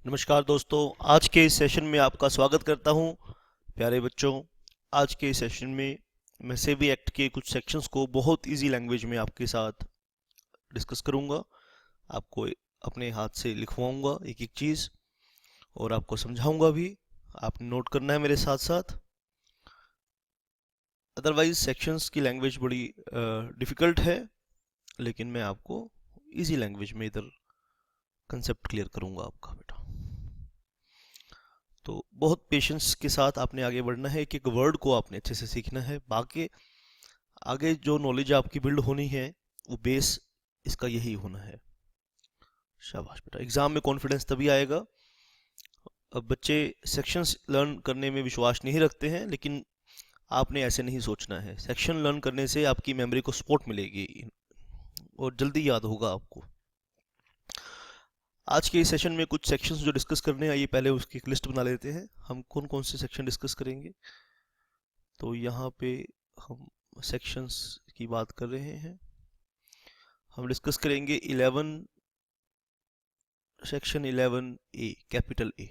नमस्कार दोस्तों। आज के इस सेशन में आपका स्वागत करता हूं। प्यारे बच्चों, आज के इस सेशन में मैं सेबी एक्ट के कुछ सेक्शंस को बहुत इजी लैंग्वेज में आपके साथ डिस्कस करूंगा। आपको अपने हाथ से लिखवाऊंगा एक एक चीज़ और आपको समझाऊंगा भी। आपने नोट करना है मेरे साथ साथ। अदरवाइज सेक्शंस की लैंग्वेज बड़ी डिफ़िकल्ट है, लेकिन मैं आपको इजी लैंग्वेज में इधर कंसेप्ट क्लियर करूंगा आपका बेटा। तो बहुत पेशेंस के साथ आपने आगे बढ़ना है। एक एक वर्ड को आपने अच्छे से सीखना है। बाकी आगे जो नॉलेज आपकी बिल्ड होनी है वो बेस इसका यही होना है। शाबाश बेटा। एग्जाम में कॉन्फिडेंस तभी आएगा। अब बच्चे सेक्शंस लर्न करने में विश्वास नहीं रखते हैं, लेकिन आपने ऐसे नहीं सोचना है। सेक्शन लर्न करने से आपकी मेमोरी को सपोर्ट मिलेगी और जल्दी याद होगा आपको। आज के इस सेशन में कुछ सेक्शंस जो डिस्कस करने हैं, आइए पहले उसकी एक लिस्ट बना लेते हैं। हम कौन कौन से सेक्शन डिस्कस करेंगे। तो यहाँ पे हम सेक्शंस की बात कर रहे हैं। हम डिस्कस करेंगे 11 सेक्शन 11A कैपिटल ए।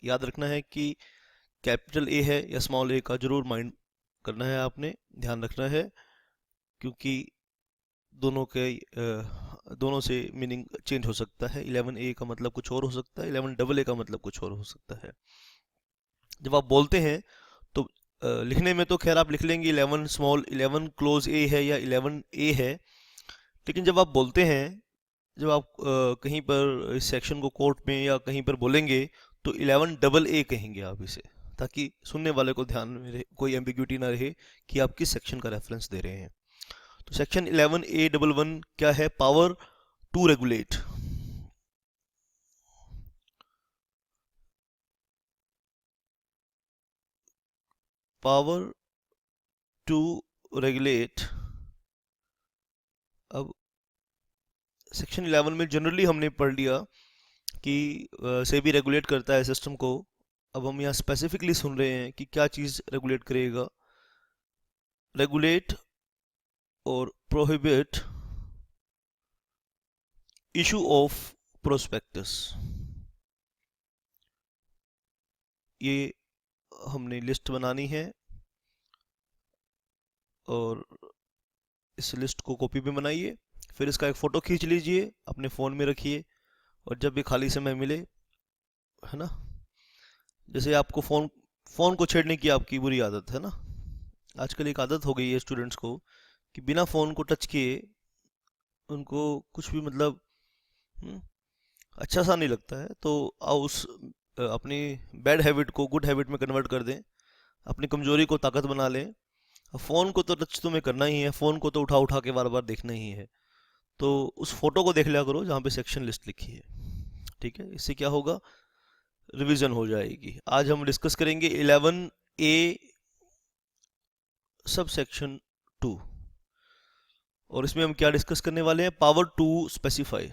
याद रखना है कि कैपिटल ए है या स्मॉल ए का जरूर माइंड करना है, आपने ध्यान रखना है, क्योंकि दोनों के दोनों से मीनिंग चेंज हो सकता है। 11A का मतलब कुछ और हो सकता है, 11AA का मतलब कुछ और हो सकता है। जब आप बोलते हैं तो लिखने में तो खैर आप लिख लेंगे 11 स्मॉल 11 क्लोज ए है या 11A है, लेकिन जब आप बोलते हैं, जब आप कहीं पर इस सेक्शन को कोर्ट में या कहीं पर बोलेंगे तो 11AA कहेंगे आप इसे, ताकि सुनने वाले को ध्यान में रहे, कोई एम्बिग्यूटी ना रहे कि आप किस सेक्शन का रेफरेंस दे रहे हैं। तो सेक्शन 11A11 क्या है? Power to regulate. Power to regulate. अब सेक्शन 11 में जनरली हमने पढ़ लिया कि सेबी रेगुलेट करता है सिस्टम को। अब हम यहाँ स्पेसिफिकली सुन रहे हैं कि क्या चीज़ रेगुलेट करेगा। रेगुलेट और प्रोहिबिट इशू ऑफ प्रोस्पेक्टस, ये हमने लिस्ट बनानी है और इस लिस्ट को कॉपी में बनाइए। फिर इसका एक फ़ोटो खींच लीजिए, अपने फ़ोन में रखिए और जब भी खाली समय मिले, है ना, जैसे आपको फ़ोन को छेड़ने की आपकी बुरी आदत है ना। आजकल एक आदत हो गई है स्टूडेंट्स को कि बिना फ़ोन को टच किए उनको कुछ भी मतलब हम्म, अच्छा सा नहीं लगता है। तो आओ उस अपनी बैड हैबिट को गुड हैबिट में कन्वर्ट कर दें, अपनी कमजोरी को ताकत बना लें। अब फ़ोन को तो टच तुम्हें करना ही है, फ़ोन को तो उठा उठा के बार बार देखना ही है। तो उस फोटो को देख लिया करो जहाँ पे सेक्शन लिस्ट लिखी है। ठीक है, इससे क्या होगा, रिवीजन हो जाएगी। आज हम डिस्कस करेंगे 11A सब सेक्शन 2, और इसमें हम क्या डिस्कस करने वाले हैं? Power to specify.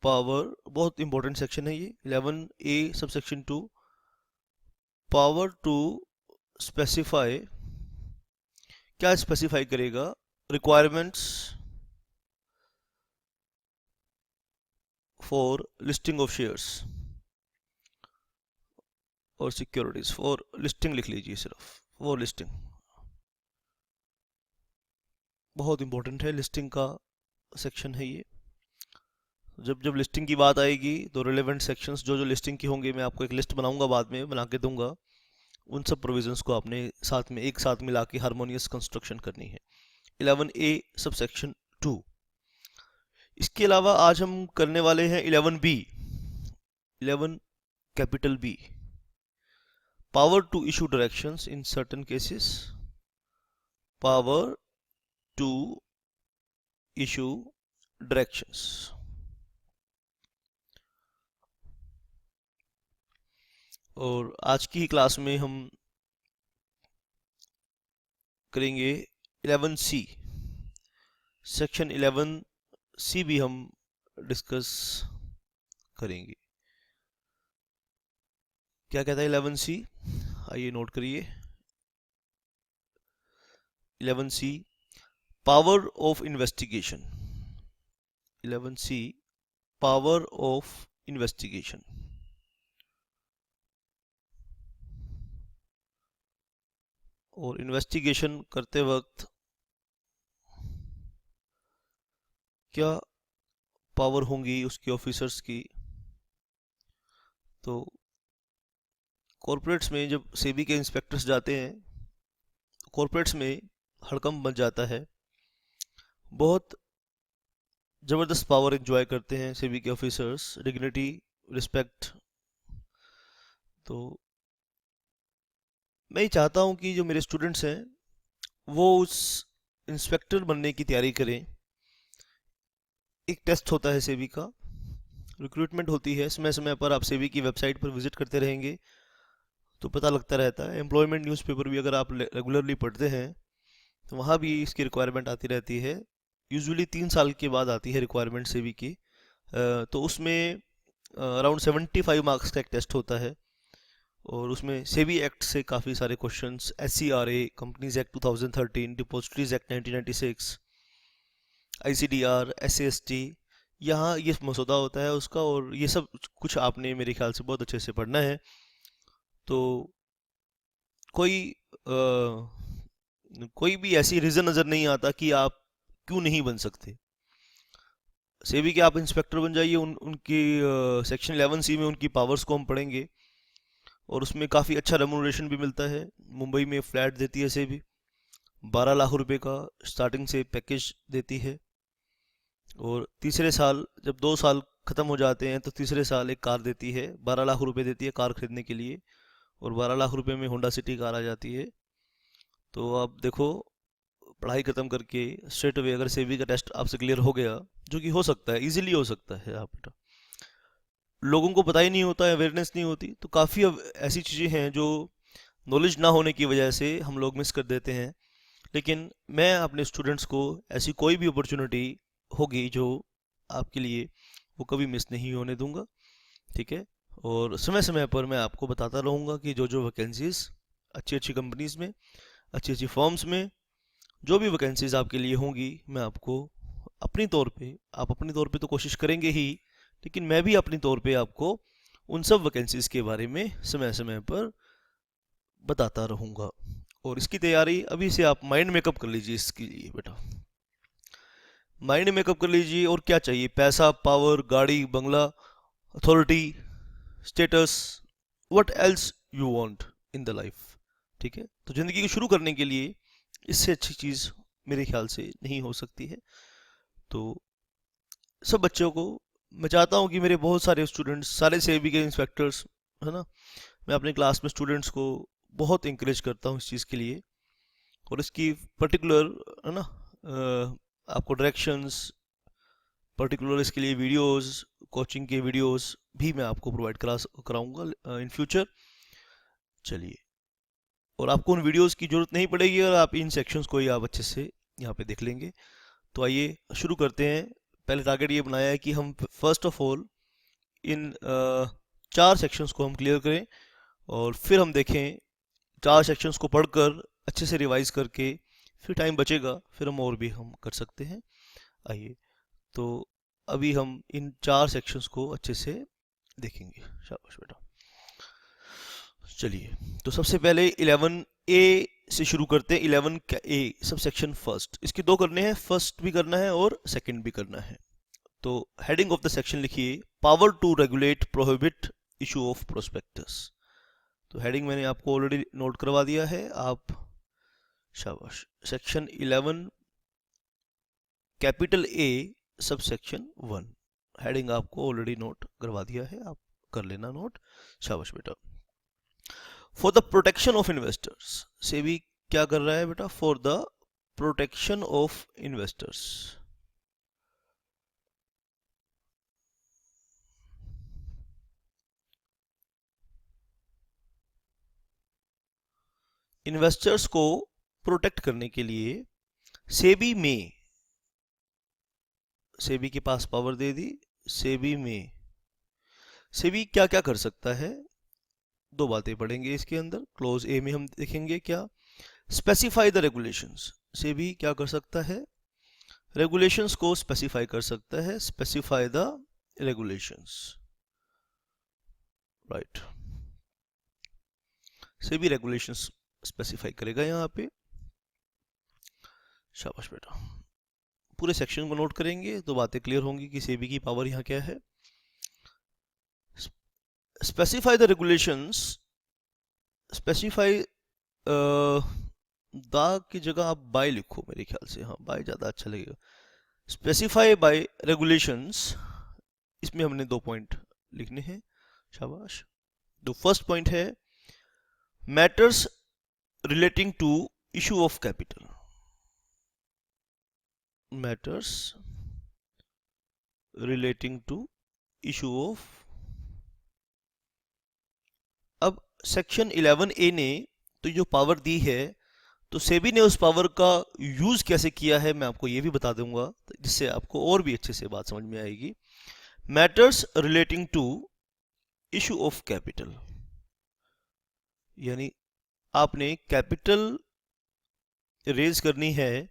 पावर बहुत इंपॉर्टेंट सेक्शन है ये, 11A sub section 2। Power to specify क्या स्पेसिफाई करेगा? Requirements for listing of shares और सिक्योरिटीज। फॉर लिस्टिंग लिख लीजिए सिर्फ, फॉर लिस्टिंग। बहुत इंपॉर्टेंट है, लिस्टिंग का सेक्शन है ये। जब जब लिस्टिंग की बात आएगी तो रिलेवेंट सेक्शंस जो जो लिस्टिंग की होंगे, मैं आपको एक लिस्ट बनाऊंगा, बाद में बना के दूंगा। उन सब प्रोविजंस को आपने साथ में एक साथ मिला के हारमोनियस कंस्ट्रक्शन करनी है। 11A sub section 2। इसके अलावा आज हम करने वाले हैं 11B, 11 capital B. Power to issue directions in certain cases. Power to issue directions. और आज की क्लास में हम करेंगे 11C। सेक्शन 11C भी हम डिस्कस करेंगे। क्या कहता है 11C? आइए नोट करिए। 11C power of investigation. 11C power of investigation. और इन्वेस्टिगेशन करते वक्त क्या पावर होंगी उसके ऑफिसर्स की। तो कॉर्पोरेट्स में जब सेबी के इंस्पेक्टर्स जाते हैं, कॉर्पोरेट्स में हड़कंप मच जाता है, बहुत ज़बरदस्त पावर एंजॉय करते हैं सेबी के ऑफिसर्स, डिग्निटी, रिस्पेक्ट। तो मैं ये चाहता हूँ कि जो मेरे स्टूडेंट्स हैं वो उस इंस्पेक्टर बनने की तैयारी करें। एक टेस्ट होता है सेबी का, रिक्रूटमेंट होती है, समय समय पर आप सेबी की वेबसाइट पर विजिट करते रहेंगे तो पता लगता रहता है। एम्प्लॉयमेंट न्यूज़पेपर भी अगर आप रेगुलरली पढ़ते हैं तो वहाँ भी इसकी रिक्वायरमेंट आती रहती है। यूजुअली 3 साल के बाद आती है रिक्वायरमेंट सेबी की। तो उसमें अराउंड 75 मार्क्स का एक टेस्ट होता है और उसमें सेबी एक्ट से काफ़ी सारे questions, SCRA, companies act 2013, depositories act 1996, ICDR, SAST, यहाँ ये मसौदा होता है उसका। और ये सब कुछ आपने मेरे ख्याल से बहुत अच्छे से पढ़ना है। तो कोई भी ऐसी रीज़न नज़र नहीं आता कि आप क्यों नहीं बन सकते। सेबी के आप इंस्पेक्टर बन जाइए। उनकी सेक्शन 11C में उनकी पावर्स को हम पढ़ेंगे और उसमें काफ़ी अच्छा रेम्यूनरेशन भी मिलता है। मुंबई में फ्लैट देती है सेबी, 12 लाख रुपए का स्टार्टिंग से पैकेज देती है। और तीसरे साल जब 2 साल ख़त्म हो जाते हैं तो तीसरे साल एक कार देती है, 12 लाख रुपए देती है कार खरीदने के लिए। और 12 लाख रुपए में होंडा सिटी कार आ जाती है। तो आप देखो, पढ़ाई ख़त्म करके स्ट्रेट अवे अगर सेबी का टेस्ट आपसे क्लियर हो गया, जो कि हो सकता है, इजीली हो सकता है, आप बेटा, लोगों को पता ही नहीं होता है, अवेयरनेस नहीं होती, तो काफ़ी ऐसी चीज़ें हैं जो नॉलेज ना होने की वजह से हम लोग मिस कर देते हैं। लेकिन मैं अपने स्टूडेंट्स को ऐसी कोई भी अपॉर्चुनिटी होगी जो आपके लिए, वो कभी मिस नहीं होने दूंगा। ठीक है। और समय समय पर मैं आपको बताता रहूँगा कि जो जो वैकेंसीज़ अच्छी अच्छी कंपनीज़ में, अच्छी अच्छी फर्म्स में जो भी वैकेंसीज़ आपके लिए होंगी, मैं आपको अपनी तौर पे, आप अपनी तौर पे तो कोशिश करेंगे ही, लेकिन मैं भी अपनी तौर पे आपको उन सब वैकेंसीज़ के बारे में समय समय पर बताता रहूँगा। और इसकी तैयारी अभी से आप माइंड मेकअप कर लीजिए। इसके लिए बेटा माइंड मेकअप कर लीजिए। और क्या चाहिए? पैसा, पावर, गाड़ी, बंगला, authority, status, what else you want in the life. ठीक है। तो ज़िंदगी को शुरू करने के लिए इससे अच्छी चीज़ मेरे ख्याल से नहीं हो सकती है। तो सब बच्चों को मैं चाहता हूँ कि मेरे बहुत सारे स्टूडेंट्स, सारे सेबी के इंस्पेक्टर्स, है ना, मैं अपने क्लास में स्टूडेंट्स को बहुत इंकरेज करता हूँ इस चीज़ के लिए। और इसकी पर्टिकुलर, है ना, आपको डायरेक्शंस, पर्टिकुलर इसके लिए वीडियोस, कोचिंग के वीडियोस भी मैं आपको प्रोवाइड कराऊंगा इन फ्यूचर। चलिए, और आपको उन वीडियोस की ज़रूरत नहीं पड़ेगी और आप इन सेक्शंस को ही आप अच्छे से यहाँ पे देख लेंगे। तो आइए शुरू करते हैं। पहले टारगेट ये बनाया है कि हम first of all in 4 sections को हम क्लियर करें और फिर हम देखें 4 सेक्शंस को पढ़कर अच्छे से रिवाइज करके फिर टाइम बचेगा, फिर हम और भी हम कर सकते हैं। आइए, तो अभी हम इन 4 सेक्शंस को अच्छे से देखेंगे। शाबाश बेटा। चलिए, तो सबसे पहले 11A से शुरू करते हैं। 11A सब सेक्शन फर्स्ट, इसके 2 करने हैं, फर्स्ट भी करना है और सेकंड भी करना है। तो हेडिंग ऑफ द सेक्शन लिखिए, power to regulate prohibit issue of prospectus. तो हेडिंग मैंने आपको ऑलरेडी नोट करवा दिया है, आप शाबाश। Section 11 capital A sub section 1, heading आपको ऑलरेडी नोट करवा दिया है, आप कर लेना नोट। शाबाश बेटा। For the protection of investors, SEBI क्या कर रहा है बेटा? For the protection of investors. Investors को प्रोटेक्ट करने के लिए सेबी में, सेबी के पास पावर दे दी, सेबी में सेबी क्या क्या कर सकता है? 2 बातें पढ़ेंगे इसके अंदर। क्लोज ए में हम देखेंगे क्या, स्पेसिफाई द रेगुलेशंस। सेबी क्या कर सकता है? रेगुलेशंस को स्पेसिफाई कर सकता है। Specify the regulations, right. SEBI regulations specify करेगा यहाँ पे। शाबाश बेटा, पूरे सेक्शन को नोट करेंगे तो बातें क्लियर होंगी कि सेबी की पावर यहाँ क्या है। स्पेसिफाई द रेगुलेशंस, स्पेसिफाई दा की जगह आप बाय लिखो मेरे ख्याल से, हाँ बाय ज़्यादा अच्छा लगेगा। स्पेसिफाई बाय रेगुलेशंस, इसमें हमने 2 पॉइंट लिखने हैं। शाबाश। तो फर्स्ट पॉइंट है matters relating to issue of capital, matters relating to issue of. अब सेक्शन 11A ने तो जो पावर दी है, तो सेबी ने उस पावर का यूज कैसे किया है मैं आपको ये भी बता दूंगा, जिससे आपको और भी अच्छे से बात समझ में आएगी। Matters relating to issue of capital, यानी आपने कैपिटल रेज करनी है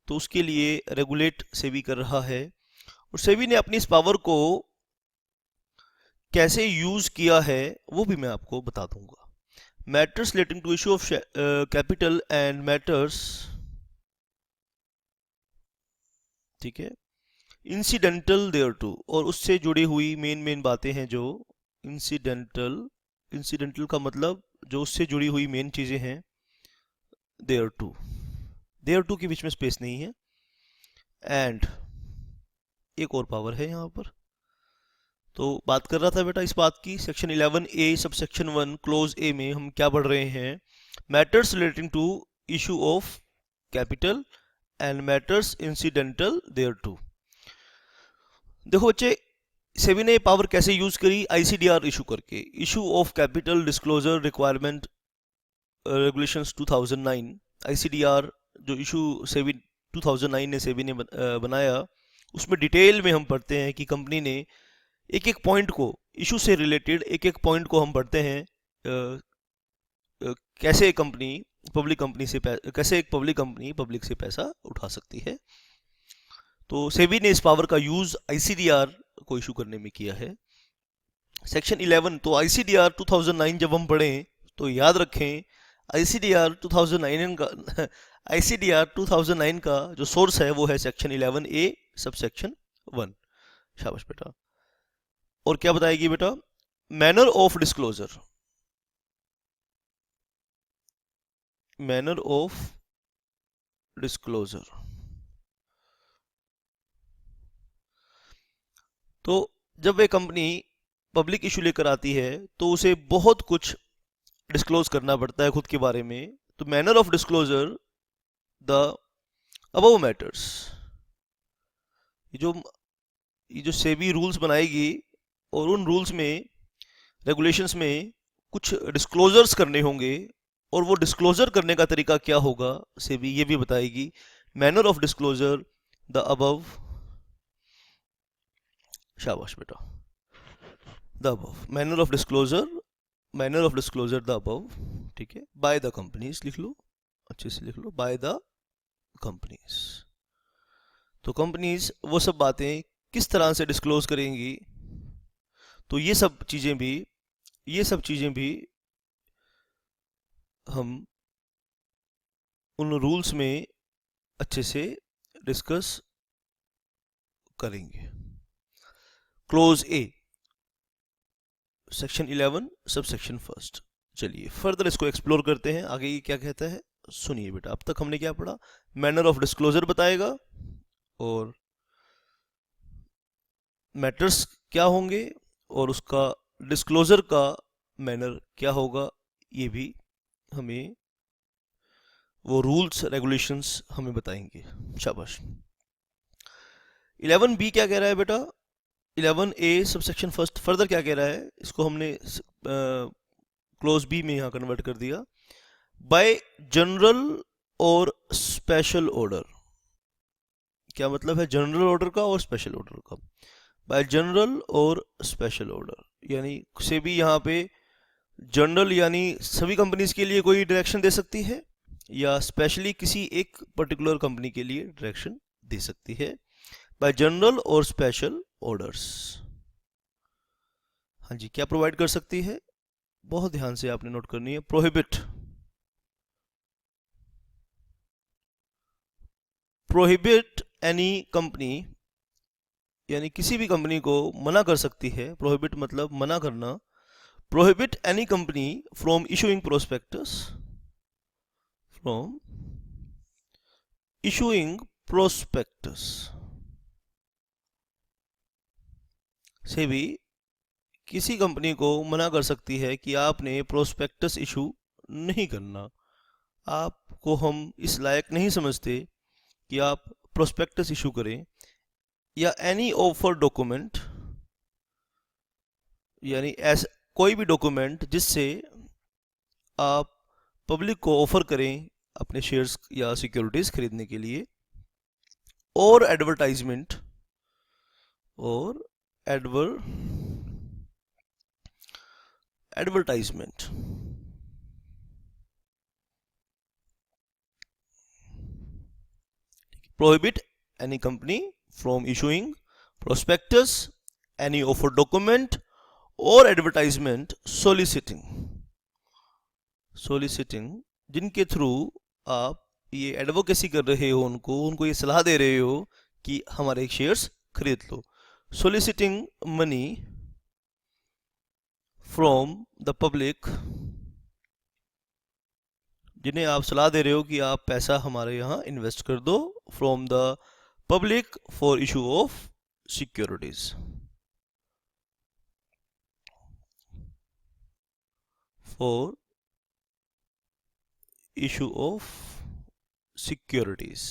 तो उसके लिए रेगुलेट सेबी कर रहा है, और सेबी ने अपनी इस पावर को कैसे यूज किया है वो भी मैं आपको बता दूंगा। Matters relating to issue of capital and matters, ठीक है, इंसिडेंटल देयर टू, और उससे जुड़ी हुई मेन बातें हैं जो इंसिडेंटल, इंसिडेंटल का मतलब जो उससे जुड़ी हुई मेन चीजें हैं, देयर टू के बीच में स्पेस नहीं है। एंड एक और पावर है यहाँ पर, तो बात कर रहा था बेटा इस बात की, section 11A sub section 1 close ए में हम क्या पढ़ रहे हैं, matters relating to issue of capital and matters incidental thereto. देखो बच्चे, सेबी ने पावर कैसे यूज करी, आईसीडीआर इशू करके, issue of capital disclosure requirement regulations 2009। ICDR जो इशू सेबी 2009 ने सेबी ने बनाया, उसमें डिटेल में हम पढ़ते हैं कि कंपनी ने एक एक पॉइंट को, इशू से रिलेटेड एक एक पॉइंट को हम पढ़ते हैं, कैसे कंपनी पब्लिक कंपनी से कैसे एक पब्लिक कंपनी पब्लिक से पैसा उठा सकती है। तो सेबी ने इस पावर का यूज आईसीडीआर को इशू करने में किया है। सेक्शन 11, तो आईसीडीआर 2009 जब हम पढ़ें तो याद रखें आईसीडीआर 2009 का आईसीडीआर 2009 का जो सोर्स है वो है सेक्शन 11A सब सेक्शन 1। शाबाश बेटा। और क्या बताएगी बेटा, manner of disclosure, manner of disclosure. तो जब एक कंपनी पब्लिक इशू लेकर आती है तो उसे बहुत कुछ डिस्क्लोज करना पड़ता है खुद के बारे में। तो manner of disclosure the above matters, ये जो सेबी रूल्स बनाएगी और उन रूल्स में, रेगुलेशंस में कुछ डिस्क्लोजर्स करने होंगे, और वो डिस्क्लोजर करने का तरीका क्या होगा सेबी ये भी बताएगी। Manner of disclosure the above, शाबाश बेटा, the above manner of disclosure, manner of disclosure the above, ठीक है, बाय द कंपनीज लिख लो, अच्छे से लिख लो, बाय द कंपनीज। तो कंपनीज वो सब बातें किस तरह से डिस्क्लोज करेंगी, तो ये सब चीजें भी हम उन रूल्स में अच्छे से डिस्कस करेंगे। क्लोज ए सेक्शन 11 सब सेक्शन 1। चलिए फर्दर इसको एक्सप्लोर करते हैं, आगे ये क्या कहता है सुनिए बेटा। अब तक हमने क्या पढ़ा, मैनर ऑफ डिस्क्लोजर बताएगा और मैटर्स क्या होंगे और उसका डिस्क्लोजर का मैनर क्या होगा, ये भी हमें वो रूल्स रेगुलेशंस हमें बताएंगे। शाबाश। 11B क्या कह रहा है बेटा, 11A सब सेक्शन 1 फर्दर क्या कह रहा है, इसको हमने क्लोज बी में यहाँ कन्वर्ट कर दिया। बाय जनरल और स्पेशल ऑर्डर, क्या मतलब है जनरल ऑर्डर का और स्पेशल ऑर्डर का, बाय जनरल और स्पेशल ऑर्डर, यानी से भी यहाँ पे जनरल यानी सभी कंपनीज के लिए कोई डायरेक्शन दे सकती है, या स्पेशली किसी एक पर्टिकुलर कंपनी के लिए डायरेक्शन दे सकती है, बाय जनरल और स्पेशल ऑर्डर्स। हाँ जी, क्या प्रोवाइड कर सकती है? बहुत ध्यान से आपने नोट करनी है। प्रोहिबिट, प्रोहिबिट एनी कंपनी, यानी किसी भी कंपनी को मना कर सकती है। प्रोहिबिट मतलब मना करना। Prohibit any company from issuing prospectus, from issuing prospectus से भी किसी कंपनी को मना कर सकती है कि आपने प्रोस्पेक्टस इशू नहीं करना। आपको हम इस लायक नहीं समझते कि आप प्रोस्पेक्टस इशू करें, या एनी ऑफर डॉक्यूमेंट, यानी कोई भी डॉक्यूमेंट जिससे आप पब्लिक को ऑफर करें अपने शेयर्स या सिक्योरिटीज खरीदने के लिए, और एडवर्टाइजमेंट, और advertisement. Prohibit any company from issuing prospectus, any offer document और एडवर्टाइजमेंट सोलिसिटिंग जिनके थ्रू आप ये एडवोकेसी कर रहे हो, उनको ये सलाह दे रहे हो कि हमारे शेयर्स खरीद लो। Soliciting money from the public, जिन्हें आप सलाह दे रहे हो कि आप पैसा हमारे यहाँ इन्वेस्ट कर दो, from the public for issue of securities, for issue of securities.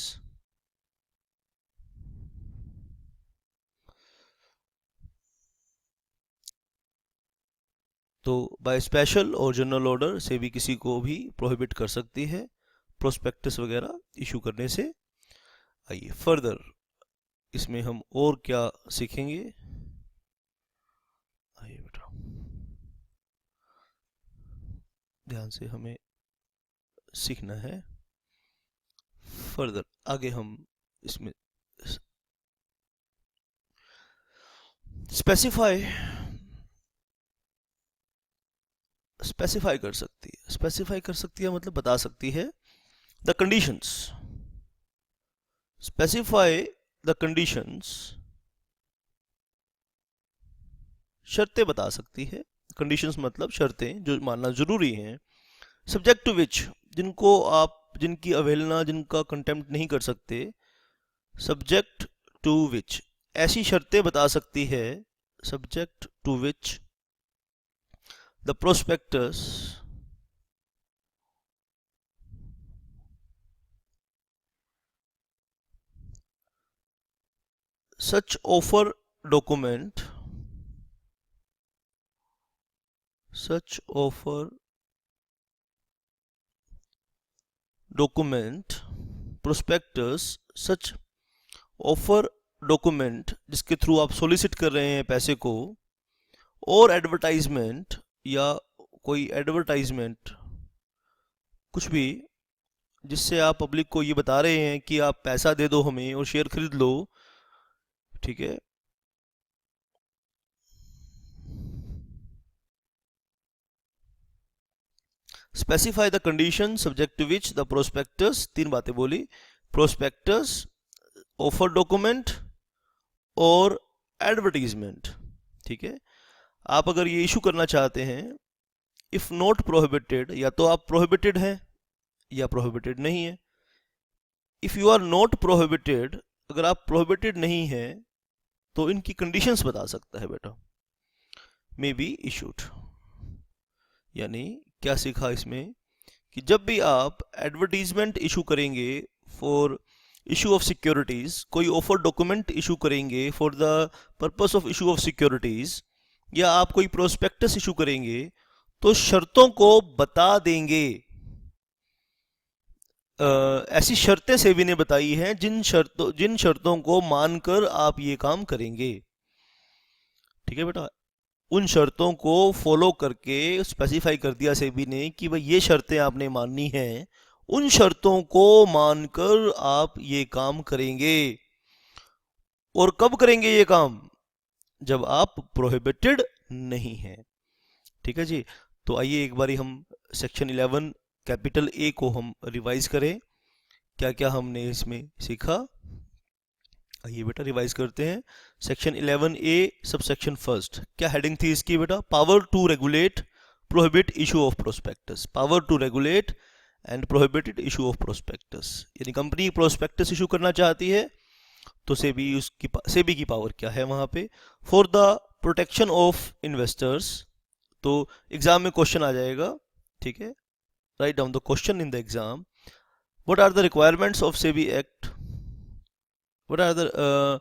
तो बाय स्पेशल और जनरल ऑर्डर से भी किसी को भी प्रोहिबिट कर सकती है प्रोस्पेक्टस वगैरह इशू करने से। आइए फर्दर इसमें हम और क्या सीखेंगे। आइए बेटा, ध्यान से हमें सीखना है। फर्दर आगे हम इसमें स्पेसिफाई कर सकती है। स्पेसिफाई कर सकती है मतलब बता सकती है the conditions. Specify the conditions, शर्तें बता सकती है। कंडीशंस मतलब शर्तें जो मानना जरूरी हैं। सब्जेक्ट टू विच, जिनको आप, जिनकी अवहेलना, जिनका कंटेम्प्ट नहीं कर सकते। सब्जेक्ट टू विच, ऐसी शर्तें बता सकती है। Subject to which the prospectus such offer document prospectus such offer document जिसके थ्रू आप सोलिसिट कर रहे हैं पैसे को, और एडवर्टाइजमेंट या कोई एडवर्टाइजमेंट, कुछ भी जिससे आप पब्लिक को ये बता रहे हैं कि आप पैसा दे दो हमें और शेयर खरीद लो। ठीक है, specify the condition subject to which the prospectus, तीन बातें बोली, प्रोस्पेक्टस, ऑफर डॉक्यूमेंट और एडवर्टीजमेंट। ठीक है, आप अगर ये इशू करना चाहते हैं, इफ नॉट प्रोहिबिटेड, या तो आप प्रोहिबिटेड हैं या प्रोहिबिटेड नहीं है। If you are not prohibited, अगर आप प्रोहिबिटेड नहीं हैं तो इनकी कंडीशंस बता सकता है बेटा। मे बी इशूड, यानी क्या सीखा इसमें कि जब भी आप एडवर्टीजमेंट इशू करेंगे फॉर इशू ऑफ सिक्योरिटीज, कोई ऑफर डॉक्यूमेंट इशू करेंगे for the purpose of issue of securities, या आप कोई प्रोस्पेक्टस इशू करेंगे तो शर्तों को बता देंगे। ऐसी शर्तें सेबी ने बताई हैं जिन शर्तों को मानकर आप ये काम करेंगे। ठीक है बेटा, उन शर्तों को फॉलो करके स्पेसिफाई कर दिया सेबी ने कि भाई ये शर्तें आपने माननी हैं, उन शर्तों को मानकर आप ये काम करेंगे। और कब करेंगे ये काम? जब आप प्रोहिबिटेड नहीं है। ठीक है जी। तो आइए एक बारी हम सेक्शन 11 कैपिटल ए को हम रिवाइज करें, क्या क्या हमने इसमें सीखा। आइए बेटा रिवाइज करते हैं। सेक्शन 11 ए सब सेक्शन फर्स्ट, क्या हेडिंग थी इसकी बेटा? Power to regulate prohibit issue of prospectus. Power to regulate and prohibited issue of prospectus, यानी कंपनी प्रोस्पेक्टस इशू करना चाहती है तो सेबी की पावर क्या है वहां पे? For the protection of investors, तो एग्जाम में क्वेश्चन आ जाएगा, ठीक है, right down the question in the exam. What are the requirements of SEBI act, what are the,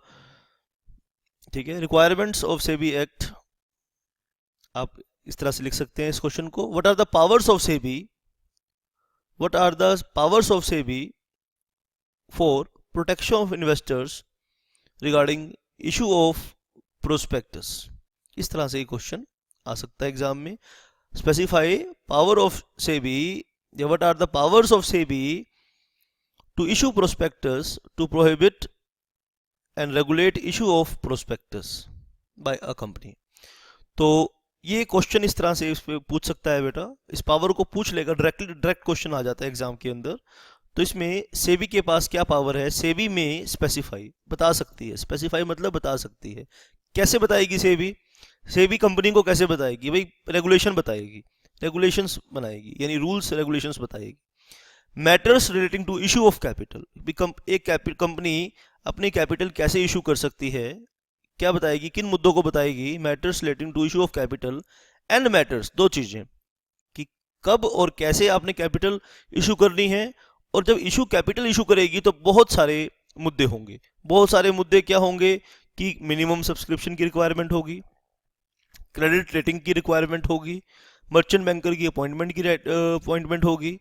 ठीक है, रिक्वायरमेंट्स ऑफ सेबी एक्ट, आप इस तरह से लिख सकते हैं इस क्वेश्चन को। What are the powers of SEBI, what are the powers of SEBI for protection of investors regarding issue of prospectus. इस तरह से ये क्वेश्चन आ सकता है एग्जाम में। स्पेसिफाई पावर ऑफ सेबी, या what are the powers of SEBI to issue prospectus to prohibit and regulate issue of prospectus by a company. तो ये क्वेश्चन इस तरह से इस पे पूछ सकता है बेटा, इस पावर को पूछ लेगा, डायरेक्ट क्वेश्चन आ जाता है एग्जाम के अंदर। तो इसमें सेबी के पास क्या पावर है? सेबी में स्पेसिफाई बता सकती है, स्पेसिफाई मतलब बता सकती है। कैसे बताएगी सेबी? सेबी कंपनी को कैसे बताएगी भाई? रेगुलेशन बताएगी, रेगुलेशंस बनाएगी, यानी रूल्स रेगुलेशंस बताएगी। Matters relating to issue of capital, एक कंपनी अपनी कैपिटल कैसे इशू कर सकती है, क्या बताएगी, किन मुद्दों को बताएगी? Matters relating to issue of capital and matters, दो चीजें, कि कब और कैसे आपने कैपिटल इशू करनी है। और जब कैपिटल इशू करेगी तो बहुत सारे मुद्दे होंगे। बहुत सारे मुद्दे क्या होंगे? कि मिनिमम सब्सक्रिप्शन की रिक्वायरमेंट होगी, क्रेडिट रेटिंग की रिक्वायरमेंट होगी, मर्चेंट बैंकर की अपॉइंटमेंट होगी,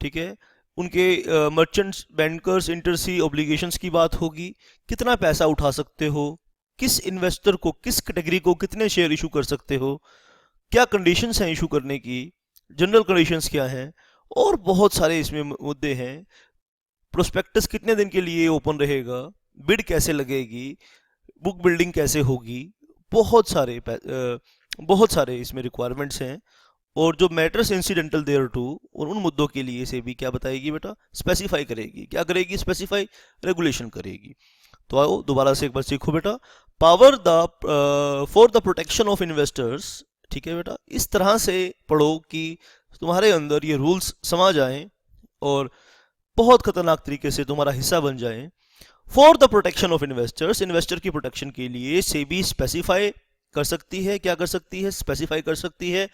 ठीक है, उनके मर्चेंट्स बैंकर्स इंटरसी ऑब्लिगेशंस की बात होगी, कितना पैसा उठा सकते हो, किस इन्वेस्टर को, किस कैटेगरी को कितने शेयर इशू कर सकते हो, क्या कंडीशंस हैं इशू करने की, जनरल कंडीशंस क्या हैं, और बहुत सारे इसमें मुद्दे हैं। प्रोस्पेक्टस कितने दिन के लिए ओपन रहेगा, बिड कैसे लगेगी, बुक बिल्डिंग कैसे होगी, बहुत सारे इसमें रिक्वायरमेंट्स हैं। और जो मैटर्स इंसिडेंटल देयर टू, और उन मुद्दों के लिए से भी क्या बताएगी बेटा? स्पेसिफाई करेगी। क्या करेगी? स्पेसिफाई, रेगुलेशन करेगी। तो आओ दोबारा से एक बार सीखो बेटा। Power the for the protection of investors, ठीक है बेटा, इस तरह से पढ़ो कि तुम्हारे अंदर ये रूल्स समा जाएं और बहुत खतरनाक तरीके से तुम्हारा हिस्सा बन जाएं। For the protection of investors, investor की प्रोटेक्शन के लिए सेबी स्पेसिफाई कर सकती है, क्या कर सकती है? स्पेसिफाई कर सकती है।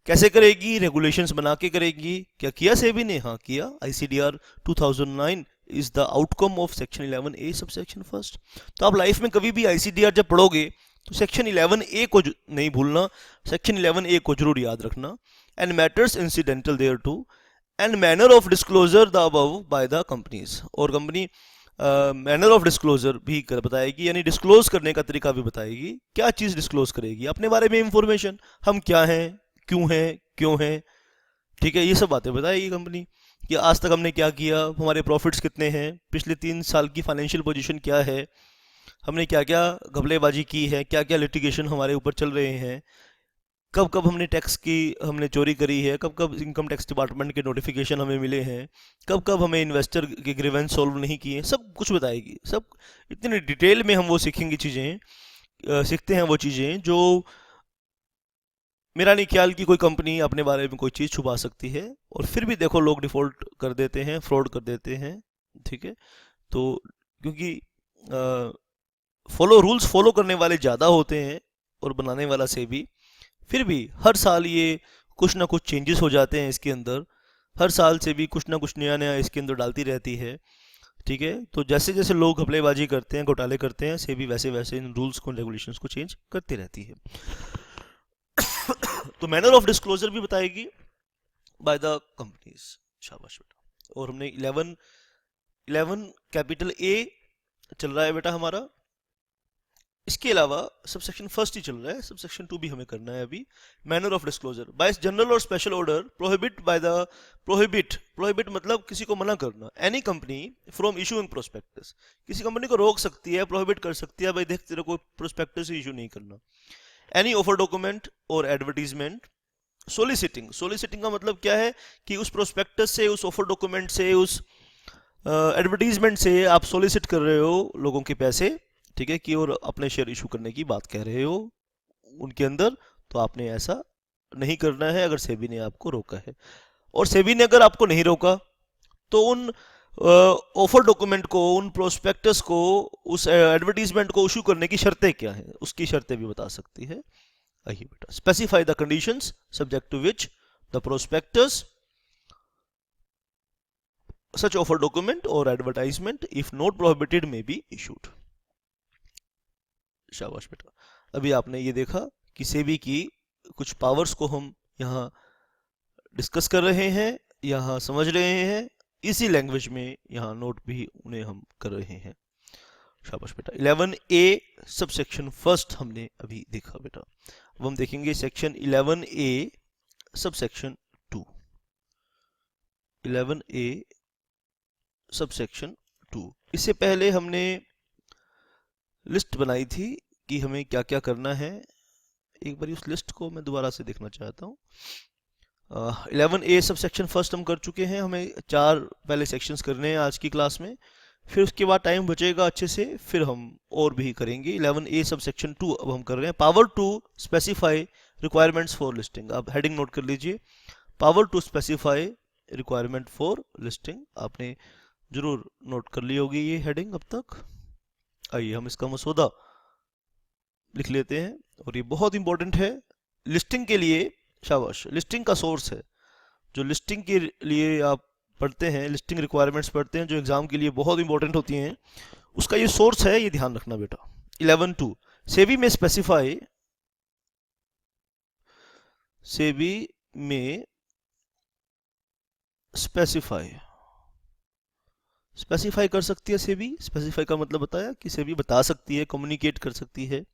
कैसे करेगी? रेगुलेशंस बना के करेगी। क्या किया सेबी ने? हाँ किया। ICDR 2009 is the outcome of section 11A sub section first. तो आप लाइफ में कभी भी ICDR जब पढ़ोगे तो सेक्शन 11A को नहीं भूलना, सेक्शन 11A को जरूर याद रखना। And matters incidental thereto and manner of disclosure the above by the companies, और कंपनी मैनर ऑफ डिस्क्लोजर भी बताएगी, यानी डिस्क्लोज करने का तरीका भी बताएगी। क्या चीज़ डिस्क्लोज करेगी? अपने बारे में इंफॉर्मेशन, हम क्या हैं, क्यों हैं, ठीक है, ये सब बातें बताएगी कंपनी कि आज तक हमने क्या किया, हमारे प्रॉफिट्स कितने हैं, पिछले 3 साल की फाइनेंशियल पोजीशन क्या है, हमने क्या क्या घपलेबाजी की है, क्या क्या लिटिगेशन हमारे ऊपर चल रहे हैं, कब कब हमने टैक्स की हमने चोरी करी है, कब कब इनकम टैक्स डिपार्टमेंट के नोटिफिकेशन हमें मिले हैं, कब कब हमें इन्वेस्टर के ग्रीवेंस सॉल्व नहीं किए, सब कुछ बताएगी। सब इतनी डिटेल में हम वो सीखेंगे चीज़ें, सीखते हैं वो चीज़ें जो मेरा नहीं ख्याल कि कोई कंपनी अपने बारे में कोई चीज़ छुपा सकती है। और फिर भी देखो लोग डिफ़ॉल्ट कर देते हैं, फ्रॉड कर देते हैं, ठीक है। तो क्योंकि रूल्स फॉलो करने वाले ज़्यादा होते हैं और बनाने वाला से भी, फिर भी हर साल ये कुछ ना कुछ चेंजेस हो जाते हैं इसके अंदर, हर साल से भी कुछ ना कुछ नया नया इसके अंदर डालती रहती है, ठीक है। तो जैसे जैसे लोग घपलेबाजी करते हैं, घोटाले करते हैं, से भी वैसे वैसे इन रूल्स को, रेगुलेशंस को चेंज करती रहती है। तो मैनर ऑफ डिस्क्लोजर भी बताएगी बाय द कंपनीज। शाबाश बेटा। और हमने 11 कैपिटल ए चल रहा है बेटा हमारा। इसके अलावा सब सेक्शन फर्स्ट ही चल रहा है, सब सेक्शन 2 भी हमें करना है अभी। Manner of disclosure bye general और स्पेशल ऑर्डर प्रोहिबिट मतलब किसी को मना करना, any company from issuing prospectus, किसी कंपनी को रोक सकती है, प्रोहिबिट कर सकती है, भाई देख तेरे को प्रोस्पेक्टस इशू नहीं करना। एनी ऑफर डॉक्यूमेंट और एडवर्टीजमेंट। सोलिसिटिंग का मतलब क्या है कि उस प्रोस्पेक्टस से, उस ऑफर डॉक्यूमेंट से, उस एडवर्टीजमेंट से आप सोलिसिट कर रहे हो लोगों के पैसे, ठीक है, कि और अपने शेयर इशू करने की बात कह रहे हो उनके अंदर, तो आपने ऐसा नहीं करना है अगर सेबी ने आपको रोका है। और सेबी ने अगर आपको नहीं रोका तो उन ऑफर डॉक्यूमेंट को, उन प्रोस्पेक्टस को, उस एडवर्टीजमेंट को इशू करने की शर्तें क्या हैं, उसकी शर्तें भी बता सकती है। आइए बेटा, specify the conditions subject to which the prospectus such offer document or advertisement if not prohibited may be issued। शाबाश बेटा, अभी आपने ये देखा कि सेबी की कुछ पावर्स को हम यहाँ डिस्कस कर रहे हैं, यहाँ समझ रहे हैं, इसी लैंग्वेज में यहाँ नोट भी उन्हें हम कर रहे हैं। शाबाश बेटा। 11A सबसेक्शन फर्स्ट हमने अभी देखा बेटा। अब हम देखेंगे section 11A subsection 2। 11A subsection 2, इससे पहले हमने लिस्ट बनाई थी कि हमें क्या क्या करना है। एक बार उस लिस्ट को मैं दोबारा से देखना चाहता हूँ। 11A सबसेक्शन फर्स्ट हम कर चुके हैं, हमें 4 पहले सेक्शंस करने हैं आज की क्लास में, फिर उसके बाद टाइम बचेगा अच्छे से, फिर हम और भी करेंगे। 11A सबसेक्शन 2 अब हम कर रहे हैं। Power to specify requirements for listing. आप हेडिंग नोट कर लीजिए, power to specify requirement for listing. आपने जरूर नोट कर ली होगी ये हेडिंग अब तक। आइए हम इसका मसौदा लिख लेते हैं, और ये बहुत इंपॉर्टेंट है लिस्टिंग के लिए। शाबाश, लिस्टिंग का सोर्स है, जो लिस्टिंग के लिए आप पढ़ते हैं, लिस्टिंग रिक्वायरमेंट्स पढ़ते हैं जो एग्जाम के लिए बहुत इंपॉर्टेंट होती हैं, उसका ये सोर्स है, ये ध्यान रखना बेटा। 11.2 सेबी में स्पेसिफाई, सेबी में स्पेसिफाई कर सकती है सेबी। स्पेसिफाई का मतलब बताया कि सेबी बता सकती है, कम्युनिकेट कर सकती है।